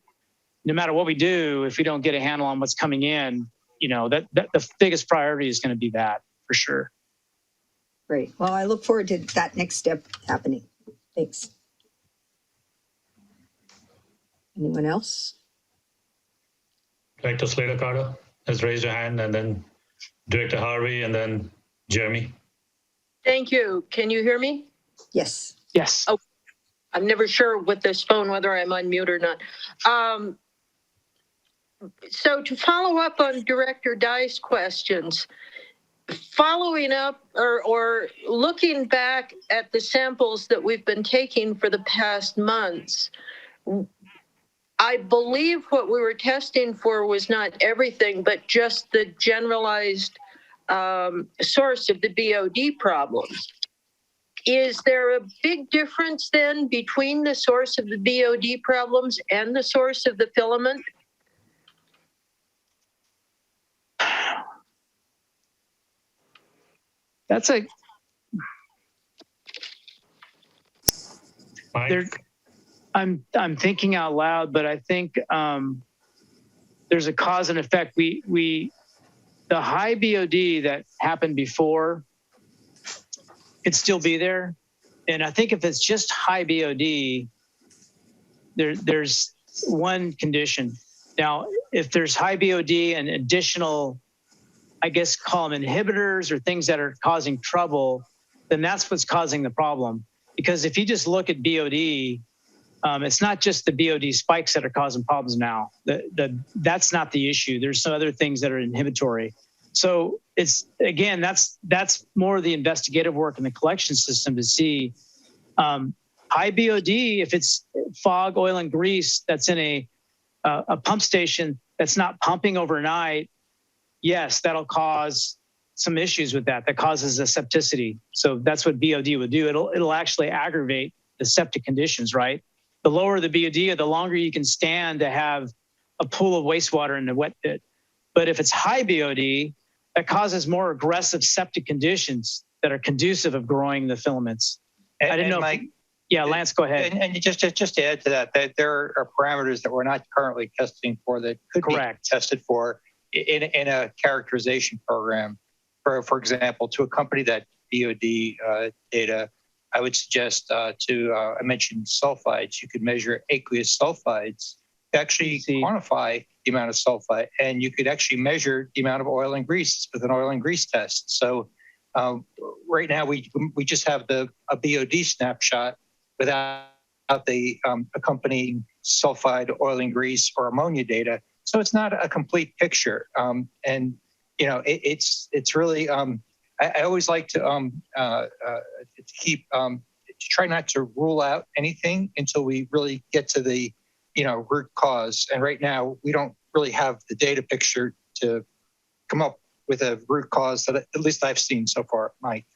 no matter what we do, if we don't get a handle on what's coming in, that the biggest priority is going to be that, for sure. Great. Well, I look forward to that next step happening. Thanks. Anyone else? Director Slater Carter has raised her hand, and then Director Harvey, and then Jeremy. Thank you. Can you hear me? Yes. Yes. Oh, I'm never sure with this phone whether I'm on mute or not. So to follow up on Director Dye's questions, following up or looking back at the samples that we've been taking for the past months, I believe what we were testing for was not everything, but just the generalized source of the BOD problem. Is there a big difference then between the source of the BOD problems and the source of the filament? That's a there. I'm thinking out loud, but I think there's a cause and effect. The high BOD that happened before could still be there, and I think if it's just high BOD, there's one condition. Now, if there's high BOD and additional, I guess call them inhibitors or things that are causing trouble, then that's what's causing the problem. Because if you just look at BOD, it's not just the BOD spikes that are causing problems now. That's not the issue. There's some other things that are inhibitory. So it's, again, that's more of the investigative work in the collection system to see high BOD, if it's fog, oil, and grease that's in a pump station that's not pumping overnight, yes, that'll cause some issues with that. That causes a septicity. So that's what BOD would do. It'll actually aggravate the septic conditions, right? The lower the BOD, the longer you can stand to have a pool of wastewater in the wet pit. But if it's high BOD, that causes more aggressive septic conditions that are conducive of growing the filaments. I didn't know. Mike, yeah, Lance, go ahead. And just to add to that there are parameters that we're not currently testing for that could Correct. be tested for in a characterization program. For example, to accompany that BOD data, I would suggest I mentioned sulfides. You could measure aqueous sulfides to actually quantify the amount of sulfide, and you could actually measure the amount of oil and grease with an oil and grease test. So right now we just have a BOD snapshot without the accompanying sulfide, oil and grease, or ammonia data. So it's not a complete picture. And you know, it's really I always like to keep to try not to rule out anything until we really get to the root cause. And right now we don't really have the data picture to come up with a root cause that at least I've seen so far, Mike.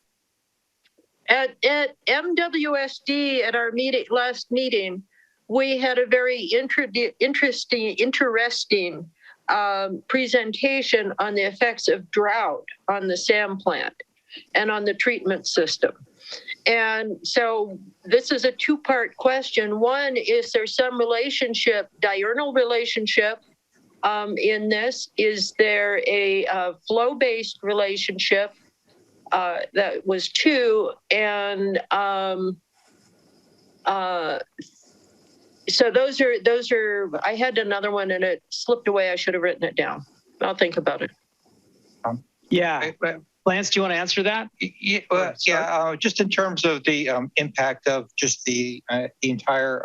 At MWSD at our last meeting, we had a very interesting presentation on the effects of drought on the SAM plant and on the treatment system. And so this is a two-part question. One, is there some relationship, diurnal relationship in this? Is there a flow-based relationship? That was two. And so those are, I had another one and it slipped away. I should have written it down. I'll think about it. Yeah. Lance, do you want to answer that? Yeah, just in terms of the impact of just the entire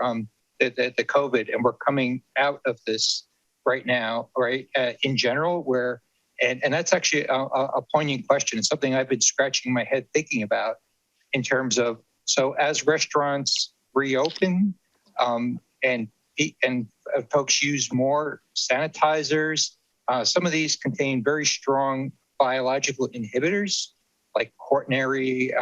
the COVID, and we're coming out of this right now, right? In general, where and that's actually a poignant question. It's something I've been scratching my head thinking about in terms of, so as restaurants reopen and folks use more sanitizers, some of these contain very strong biological inhibitors like quaternary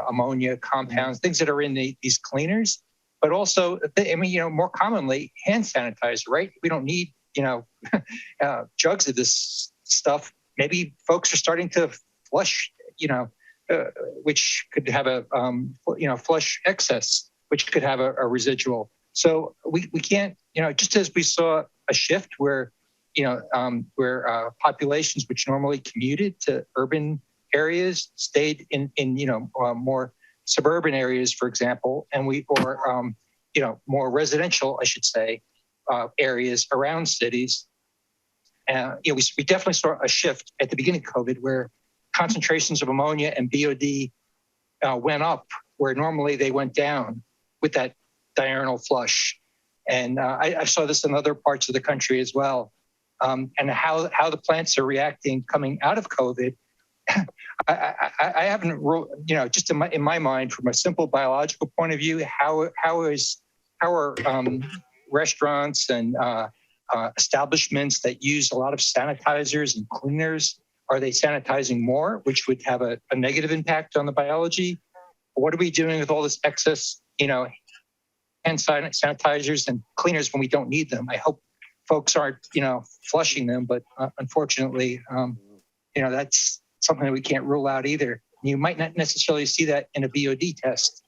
ammonia compounds, things that are in these cleaners, but also, I mean, more commonly hand sanitizer, right? We don't need, jugs of this stuff. Maybe folks are starting to flush, which could have a, flush excess, which could have a residual. So we can't, just as we saw a shift where populations which normally commuted to urban areas stayed in more suburban areas, for example, and more residential, I should say. areas around cities. We definitely saw a shift at the beginning of COVID where concentrations of ammonia and BOD went up where normally they went down with that diurnal flush. And I saw this in other parts of the country as well. And how the plants are reacting coming out of COVID. I haven't, just in my mind, from a simple biological point of view, how are restaurants and establishments that use a lot of sanitizers and cleaners, are they sanitizing more, which would have a negative impact on the biology? What are we doing with all this excess, hand sanitizers and cleaners when we don't need them? I hope folks aren't, flushing them, but unfortunately, that's something that we can't rule out either. You might not necessarily see that in a BOD test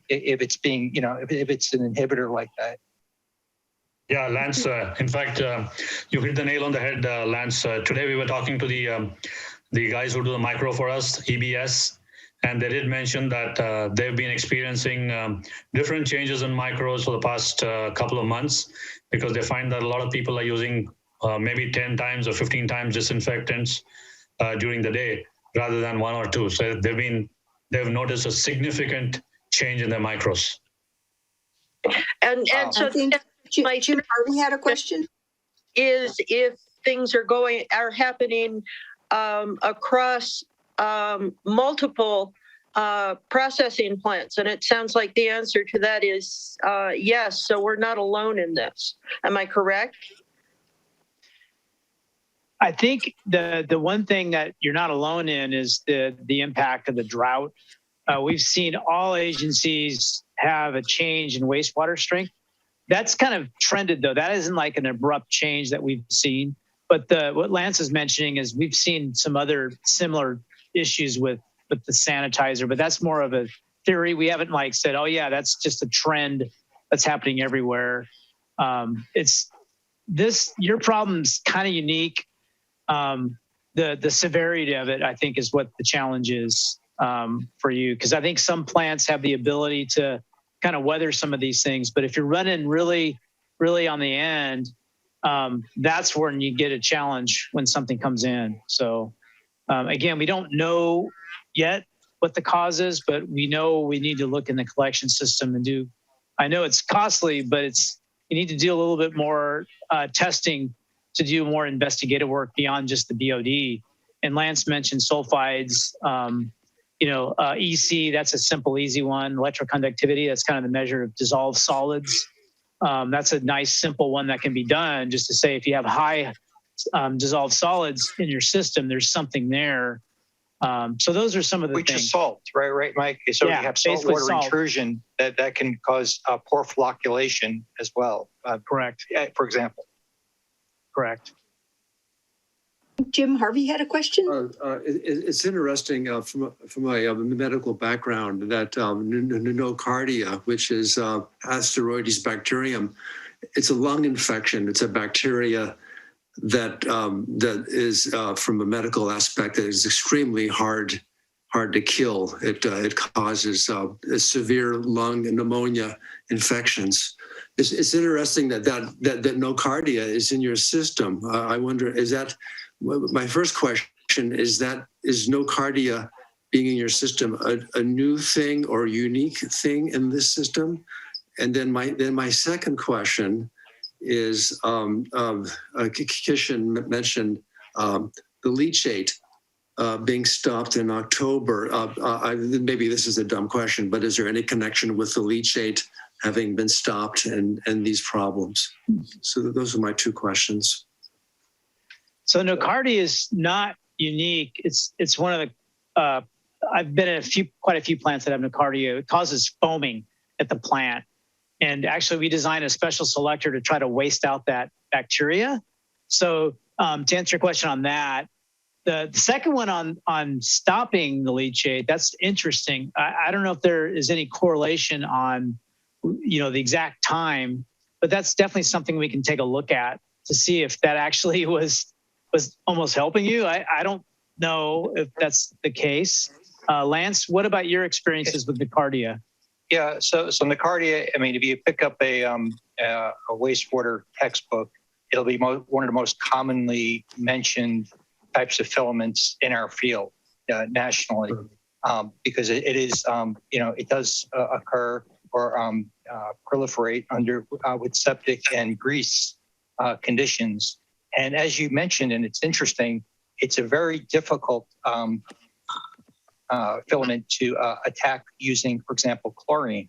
if it's being, if it's an inhibitor like that. Yeah, Lance, in fact, you hit the nail on the head, Lance. Today we were talking to the guys who do the micro for us, EBS, and they did mention that they've been experiencing different changes in micros for the past couple of months because they find that a lot of people are using maybe 10 times or 15 times disinfectants during the day rather than 1 or 2. So they've noticed a significant change in their micros. And so I think Jim Harvey had a question. Is if things are happening across multiple processing plants, and it sounds like the answer to that is yes. So we're not alone in this. Am I correct? I think the one thing that you're not alone in is the impact of the drought. We've seen all agencies have a change in wastewater strength. That's kind of trended though. That isn't like an abrupt change that we've seen. But what Lance is mentioning is we've seen some other similar issues with the sanitizer, but that's more of a theory. We haven't said, oh yeah, that's just a trend that's happening everywhere. Your problem's kind of unique. The severity of it, I think, is what the challenge is for you. Because I think some plants have the ability to kind of weather some of these things. But if you're running really, really on the end, that's when you get a challenge when something comes in. So again, we don't know yet what the cause is, but we know we need to look in the collection system and do. I know it's costly, but you need to do a little bit more testing to do more investigative work beyond just the BOD. And Lance mentioned sulfides, EC, that's a simple, easy one. Electroconductivity, that's kind of the measure of dissolved solids. That's a nice, simple one that can be done just to say if you have high dissolved solids in your system, there's something there. So those are some of the things. Which is salt, right, Mike? So you have saltwater intrusion that can cause poor flocculation as well. Correct. For example. Correct. Jim Harvey had a question. It's interesting from my medical background that nocardia, which is Asteroides bacterium, it's a lung infection. It's a bacteria that is, from a medical aspect, that is extremely hard to kill. It causes severe lung pneumonia infections. It's interesting that nocardia is in your system. I wonder, is that my first question? Is nocardia being in your system a new thing or unique thing in this system? And then my second question is, Kishan mentioned the leachate being stopped in October. Maybe this is a dumb question, but is there any connection with the leachate having been stopped and these problems? So those are my two questions. So nocardia is not unique. It's one of the, I've been in quite a few plants that have nocardia. It causes foaming at the plant. And actually we designed a special selector to try to waste out that bacteria. So to answer your question on that, the second one on stopping the leachate, that's interesting. I don't know if there is any correlation on, the exact time, but that's definitely something we can take a look at to see if that actually was almost helping you. I don't know if that's the case. Lance, what about your experiences with nocardia? Yeah, so nocardia, I mean, if you pick up a a wastewater textbook, it'll be one of the most commonly mentioned types of filaments in our field nationally, because it is, it does occur or proliferate under with septic and grease conditions. And as you mentioned, and it's interesting, it's a very difficult filament to attack using, for example, chlorine,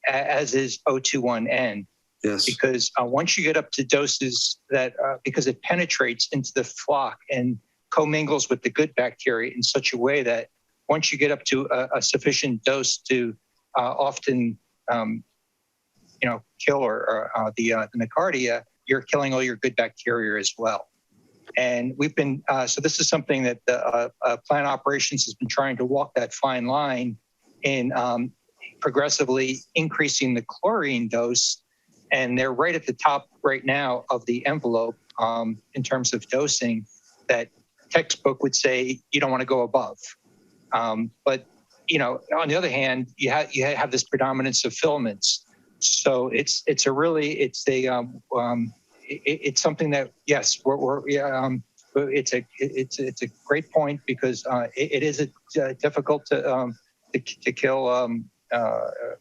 as is O21N. Yes. Because once you get up to doses that, because it penetrates into the floc and commingles with the good bacteria in such a way that once you get up to a sufficient dose to often, kill or the Nocardia, you're killing all your good bacteria as well. And we've been, so this is something that the plant operations has been trying to walk that fine line in progressively increasing the chlorine dose. And they're right at the top right now of the envelope in terms of dosing that textbook would say you don't want to go above. But, on the other hand, you have this predominance of filaments. So it's something that, yes, it's a great point because it is difficult to kill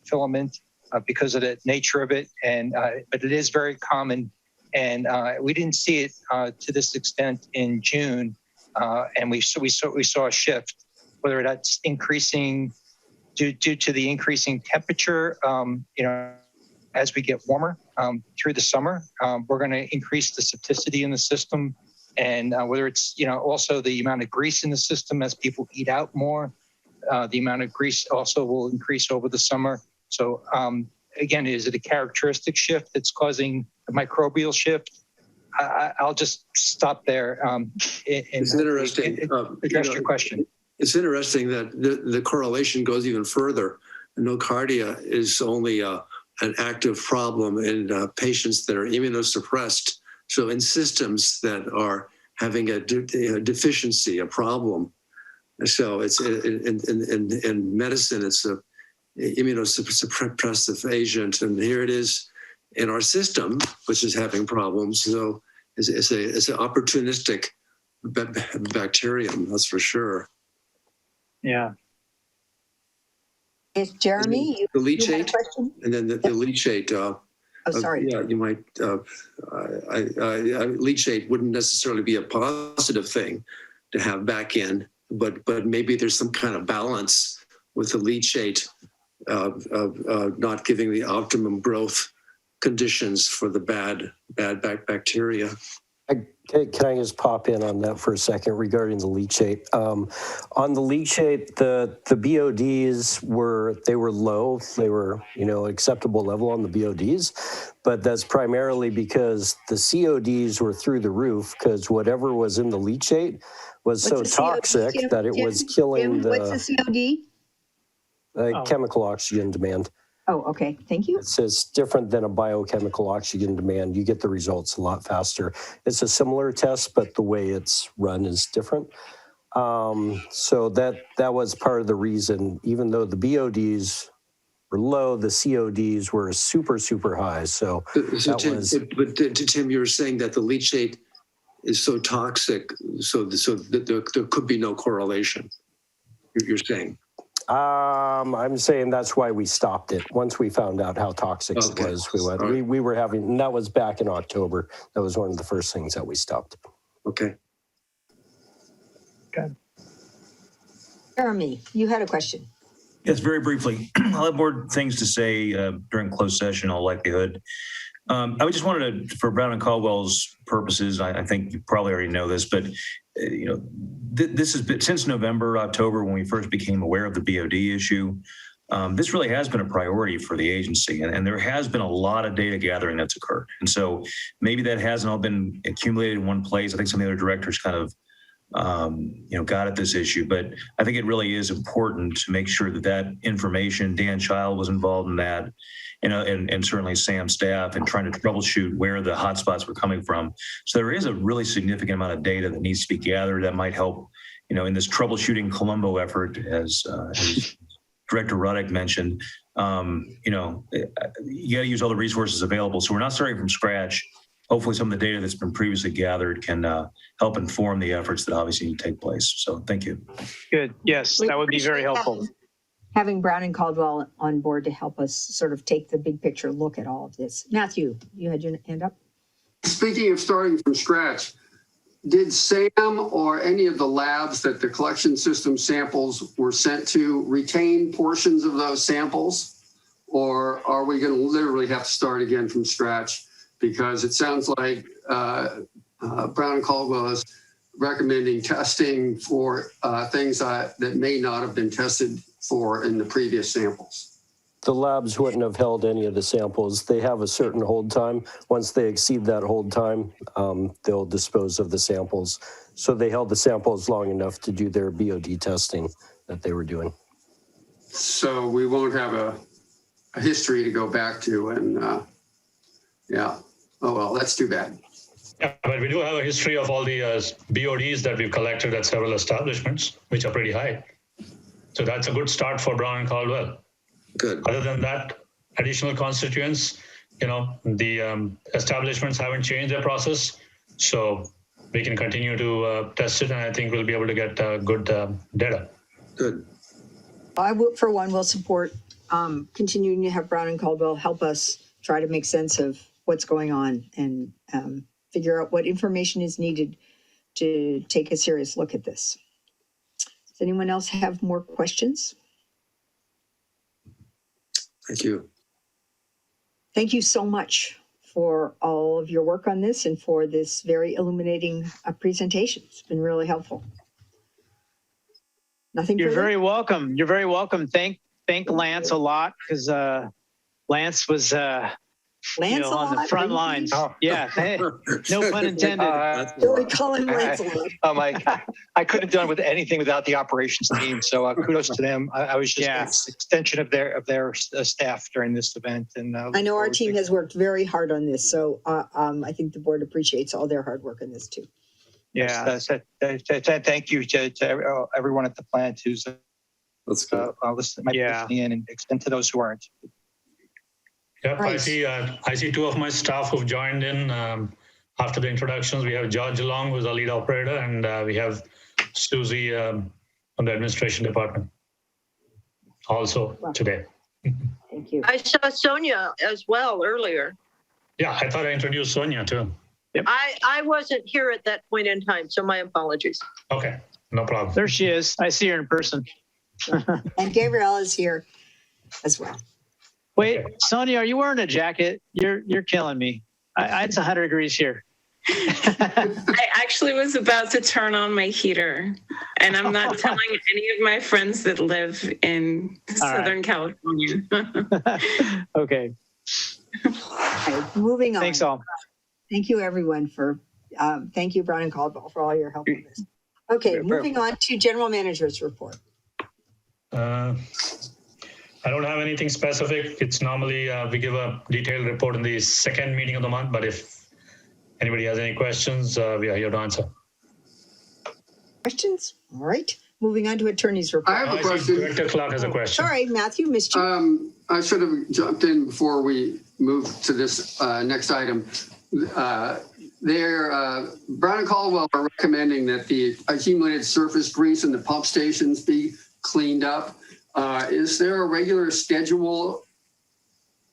filament because of the nature of it, and but it is very common, and we didn't see it to this extent in June, and we saw a shift, whether that's increasing due to the increasing temperature, as we get warmer through the summer, we're going to increase the septicity in the system, and whether it's also the amount of grease in the system as people eat out more, the amount of grease also will increase over the summer. So again, is it a characteristic shift that's causing a microbial shift? I'll just stop there. It's interesting. Address your question. It's interesting that the correlation goes even further. Nocardia is only an active problem in patients that are immunosuppressed. So in systems that are having a deficiency, a problem. So it's in medicine, it's a immunosuppressive agent, and here it is in our system, which is having problems. So it's an opportunistic bacterium, that's for sure. Yeah. Yes, Jeremy, The you had a leachate, question? and then the leachate. Oh, sorry. Yeah, you might. Leachate wouldn't necessarily be a positive thing to have back in, but maybe there's some kind of balance with the leachate not giving the optimum growth conditions for the bad bacteria. Can I just pop in on that for a second regarding the leachate? On the leachate, the BODs were low. They were, acceptable level on the BODs, but that's primarily because the CODs were through the roof because whatever was in the leachate was so toxic that it was killing the... What's the COD? Chemical oxygen demand. Oh, okay. Thank you. It's different than a biochemical oxygen demand. You get the results a lot faster. It's a similar test, but the way it's run is different. So that was part of the reason. Even though the BODs were low, the CODs were super, super high. So Tim, you were saying that the leachate is so toxic, so there could be no correlation. You're saying. I'm saying that's why we stopped it. Once we found out how toxic it was, we were having, and that was back in October. That was one of the first things that we stopped. Okay. Okay. Jeremy, you had a question. Yes, very briefly. I'll have more things to say during closed session, in all likelihood. I just wanted to, for Brown and Caldwell's purposes, I think you probably already know this, but this has been since November, October, when we first became aware of the BOD issue. This really has been a priority for the agency, and there has been a lot of data gathering that's occurred. And so maybe that hasn't all been accumulated in one place. I think some of the other directors kind of got at this issue, but I think it really is important to make sure that information, Dan Child was involved in that, and certainly Sam's staff, and trying to troubleshoot where the hotspots were coming from. So there is a really significant amount of data that needs to be gathered that might help, in this troubleshooting Columbo effort, as Director Ruddick mentioned, you know, you got to use all the resources available. So we're not starting from scratch. Hopefully some of the data that's been previously gathered can help inform the efforts that obviously need to take place. So thank you. Good. Yes, that would be very helpful. Having Brown and Caldwell on board to help us sort of take the big picture look at all of this. Matthew, you had your hand up? Speaking of starting from scratch, did SAM or any of the labs that the collection system samples were sent to retain portions of those samples? Or are we going to literally have to start again from scratch? Because it sounds like Brown and Caldwell is recommending testing for things that may not have been tested for in the previous samples. The labs wouldn't have held any of the samples. They have a certain hold time. Once they exceed that hold time, they'll dispose of the samples. So they held the samples long enough to do their BOD testing that they were doing. So we won't have a history to go back to, and yeah. Oh, well, that's too bad. Yeah, but we do have a history of all the BODs that we've collected at several establishments, which are pretty high. So that's a good start for Brown and Caldwell. Good. Other than that, additional constituents, you know, the establishments haven't changed their process. So we can continue to test it, and I think we'll be able to get good data. Good. I will, for one, will support continuing to have Brown and Caldwell help us try to make sense of what's going on and figure out what information is needed to take a serious look at this. Does anyone else have more questions? Thank you. Thank you so much for all of your work on this and for this very illuminating presentation. It's been really helpful. Nothing You're further? very welcome. You're very welcome. Thank Lance a lot, because Lance was Lance on the front lines. Oh. Yeah, no pun intended. We call him Lance a lot. I couldn't have done with anything without the operations team. So kudos to them. I was just an extension of their staff during this event. And I know our team has worked very hard on this, so I think the board appreciates all their hard work on this too. Yeah. Thank you to everyone at the plant who's listening in, and extend to those who aren't. Yep, Right. I see two of my staff who've joined in after the introductions. We have George Long, who's our lead operator, and we have Susie from the administration department also today. Thank you. I saw Sonia as well earlier. Yeah, I thought I introduced Sonia too. I wasn't here at that point in time, so my apologies. Okay, no problem. There she is. I see her in person. And Gabrielle is here as well. Wait, Sonia, are you wearing a jacket? You're killing me. It's 100 degrees here. I actually was about to turn on my heater, and I'm not telling any of my friends that live in Southern California. Okay. Okay, moving on. Thanks all. Thank you, everyone, for thank you, Brown and Caldwell, for all your help on this. Okay, moving on to general manager's report. I don't have anything specific. It's normally we give a detailed report in the second meeting of the month, but if anybody has any questions, we are here to answer. Questions? All right. Moving on to attorney's report. I have a question. Director Clark has a question. Sorry, Matthew, missed you. I should have jumped in before we move to this next item. Brown and Caldwell are recommending that the accumulated surface grease in the pump stations be cleaned up. Is there a regular schedule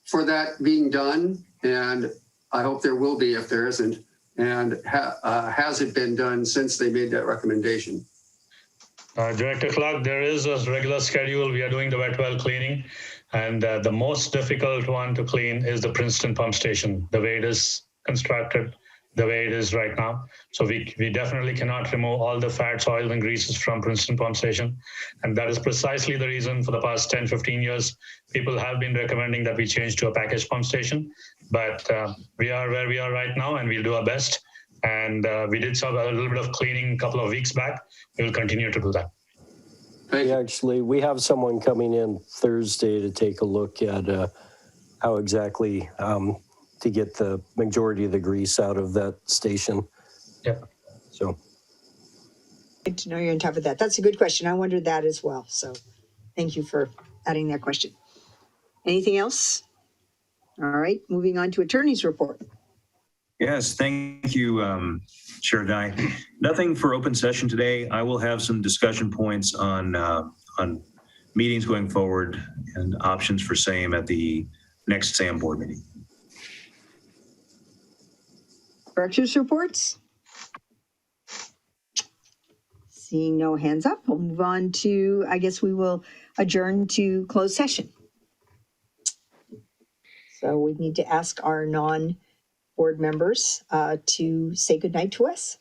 for that being done? And I hope there will be if there isn't. And has it been done since they made that recommendation? Director Clark, there is a regular schedule. We are doing the wet well cleaning. And the most difficult one to clean is the Princeton pump station, the way it is constructed, the way it is right now. So we definitely cannot remove all the fats, oils, and greases from Princeton pump station. And that is precisely the reason for the past 10, 15 years, people have been recommending that we change to a package pump station. But we are where we are right now, and we'll do our best. And we did a little bit of cleaning a couple of weeks back. We will continue to do that. We have someone coming in Thursday to take a look at how exactly to get the majority of the grease out of that station. Yeah. So. Good to know you're on top of that. That's a good question. I wondered that as well. So thank you for adding that question. Anything else? All right, moving on to attorney's report. Yes, thank you, Chair Dye. Nothing for open session today. I will have some discussion points on meetings going forward and options for same at the next SAM board meeting. Director's reports? Seeing no hands up, we'll move on to, I guess we will adjourn to closed session. So we need to ask our non-board members to say goodnight to us.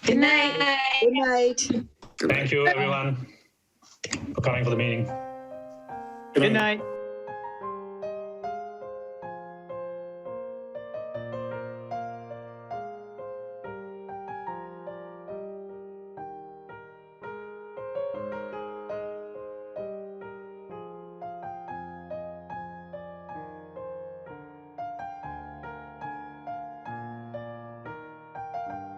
Good night. Good night. Thank you, everyone, for coming for the meeting. Good night.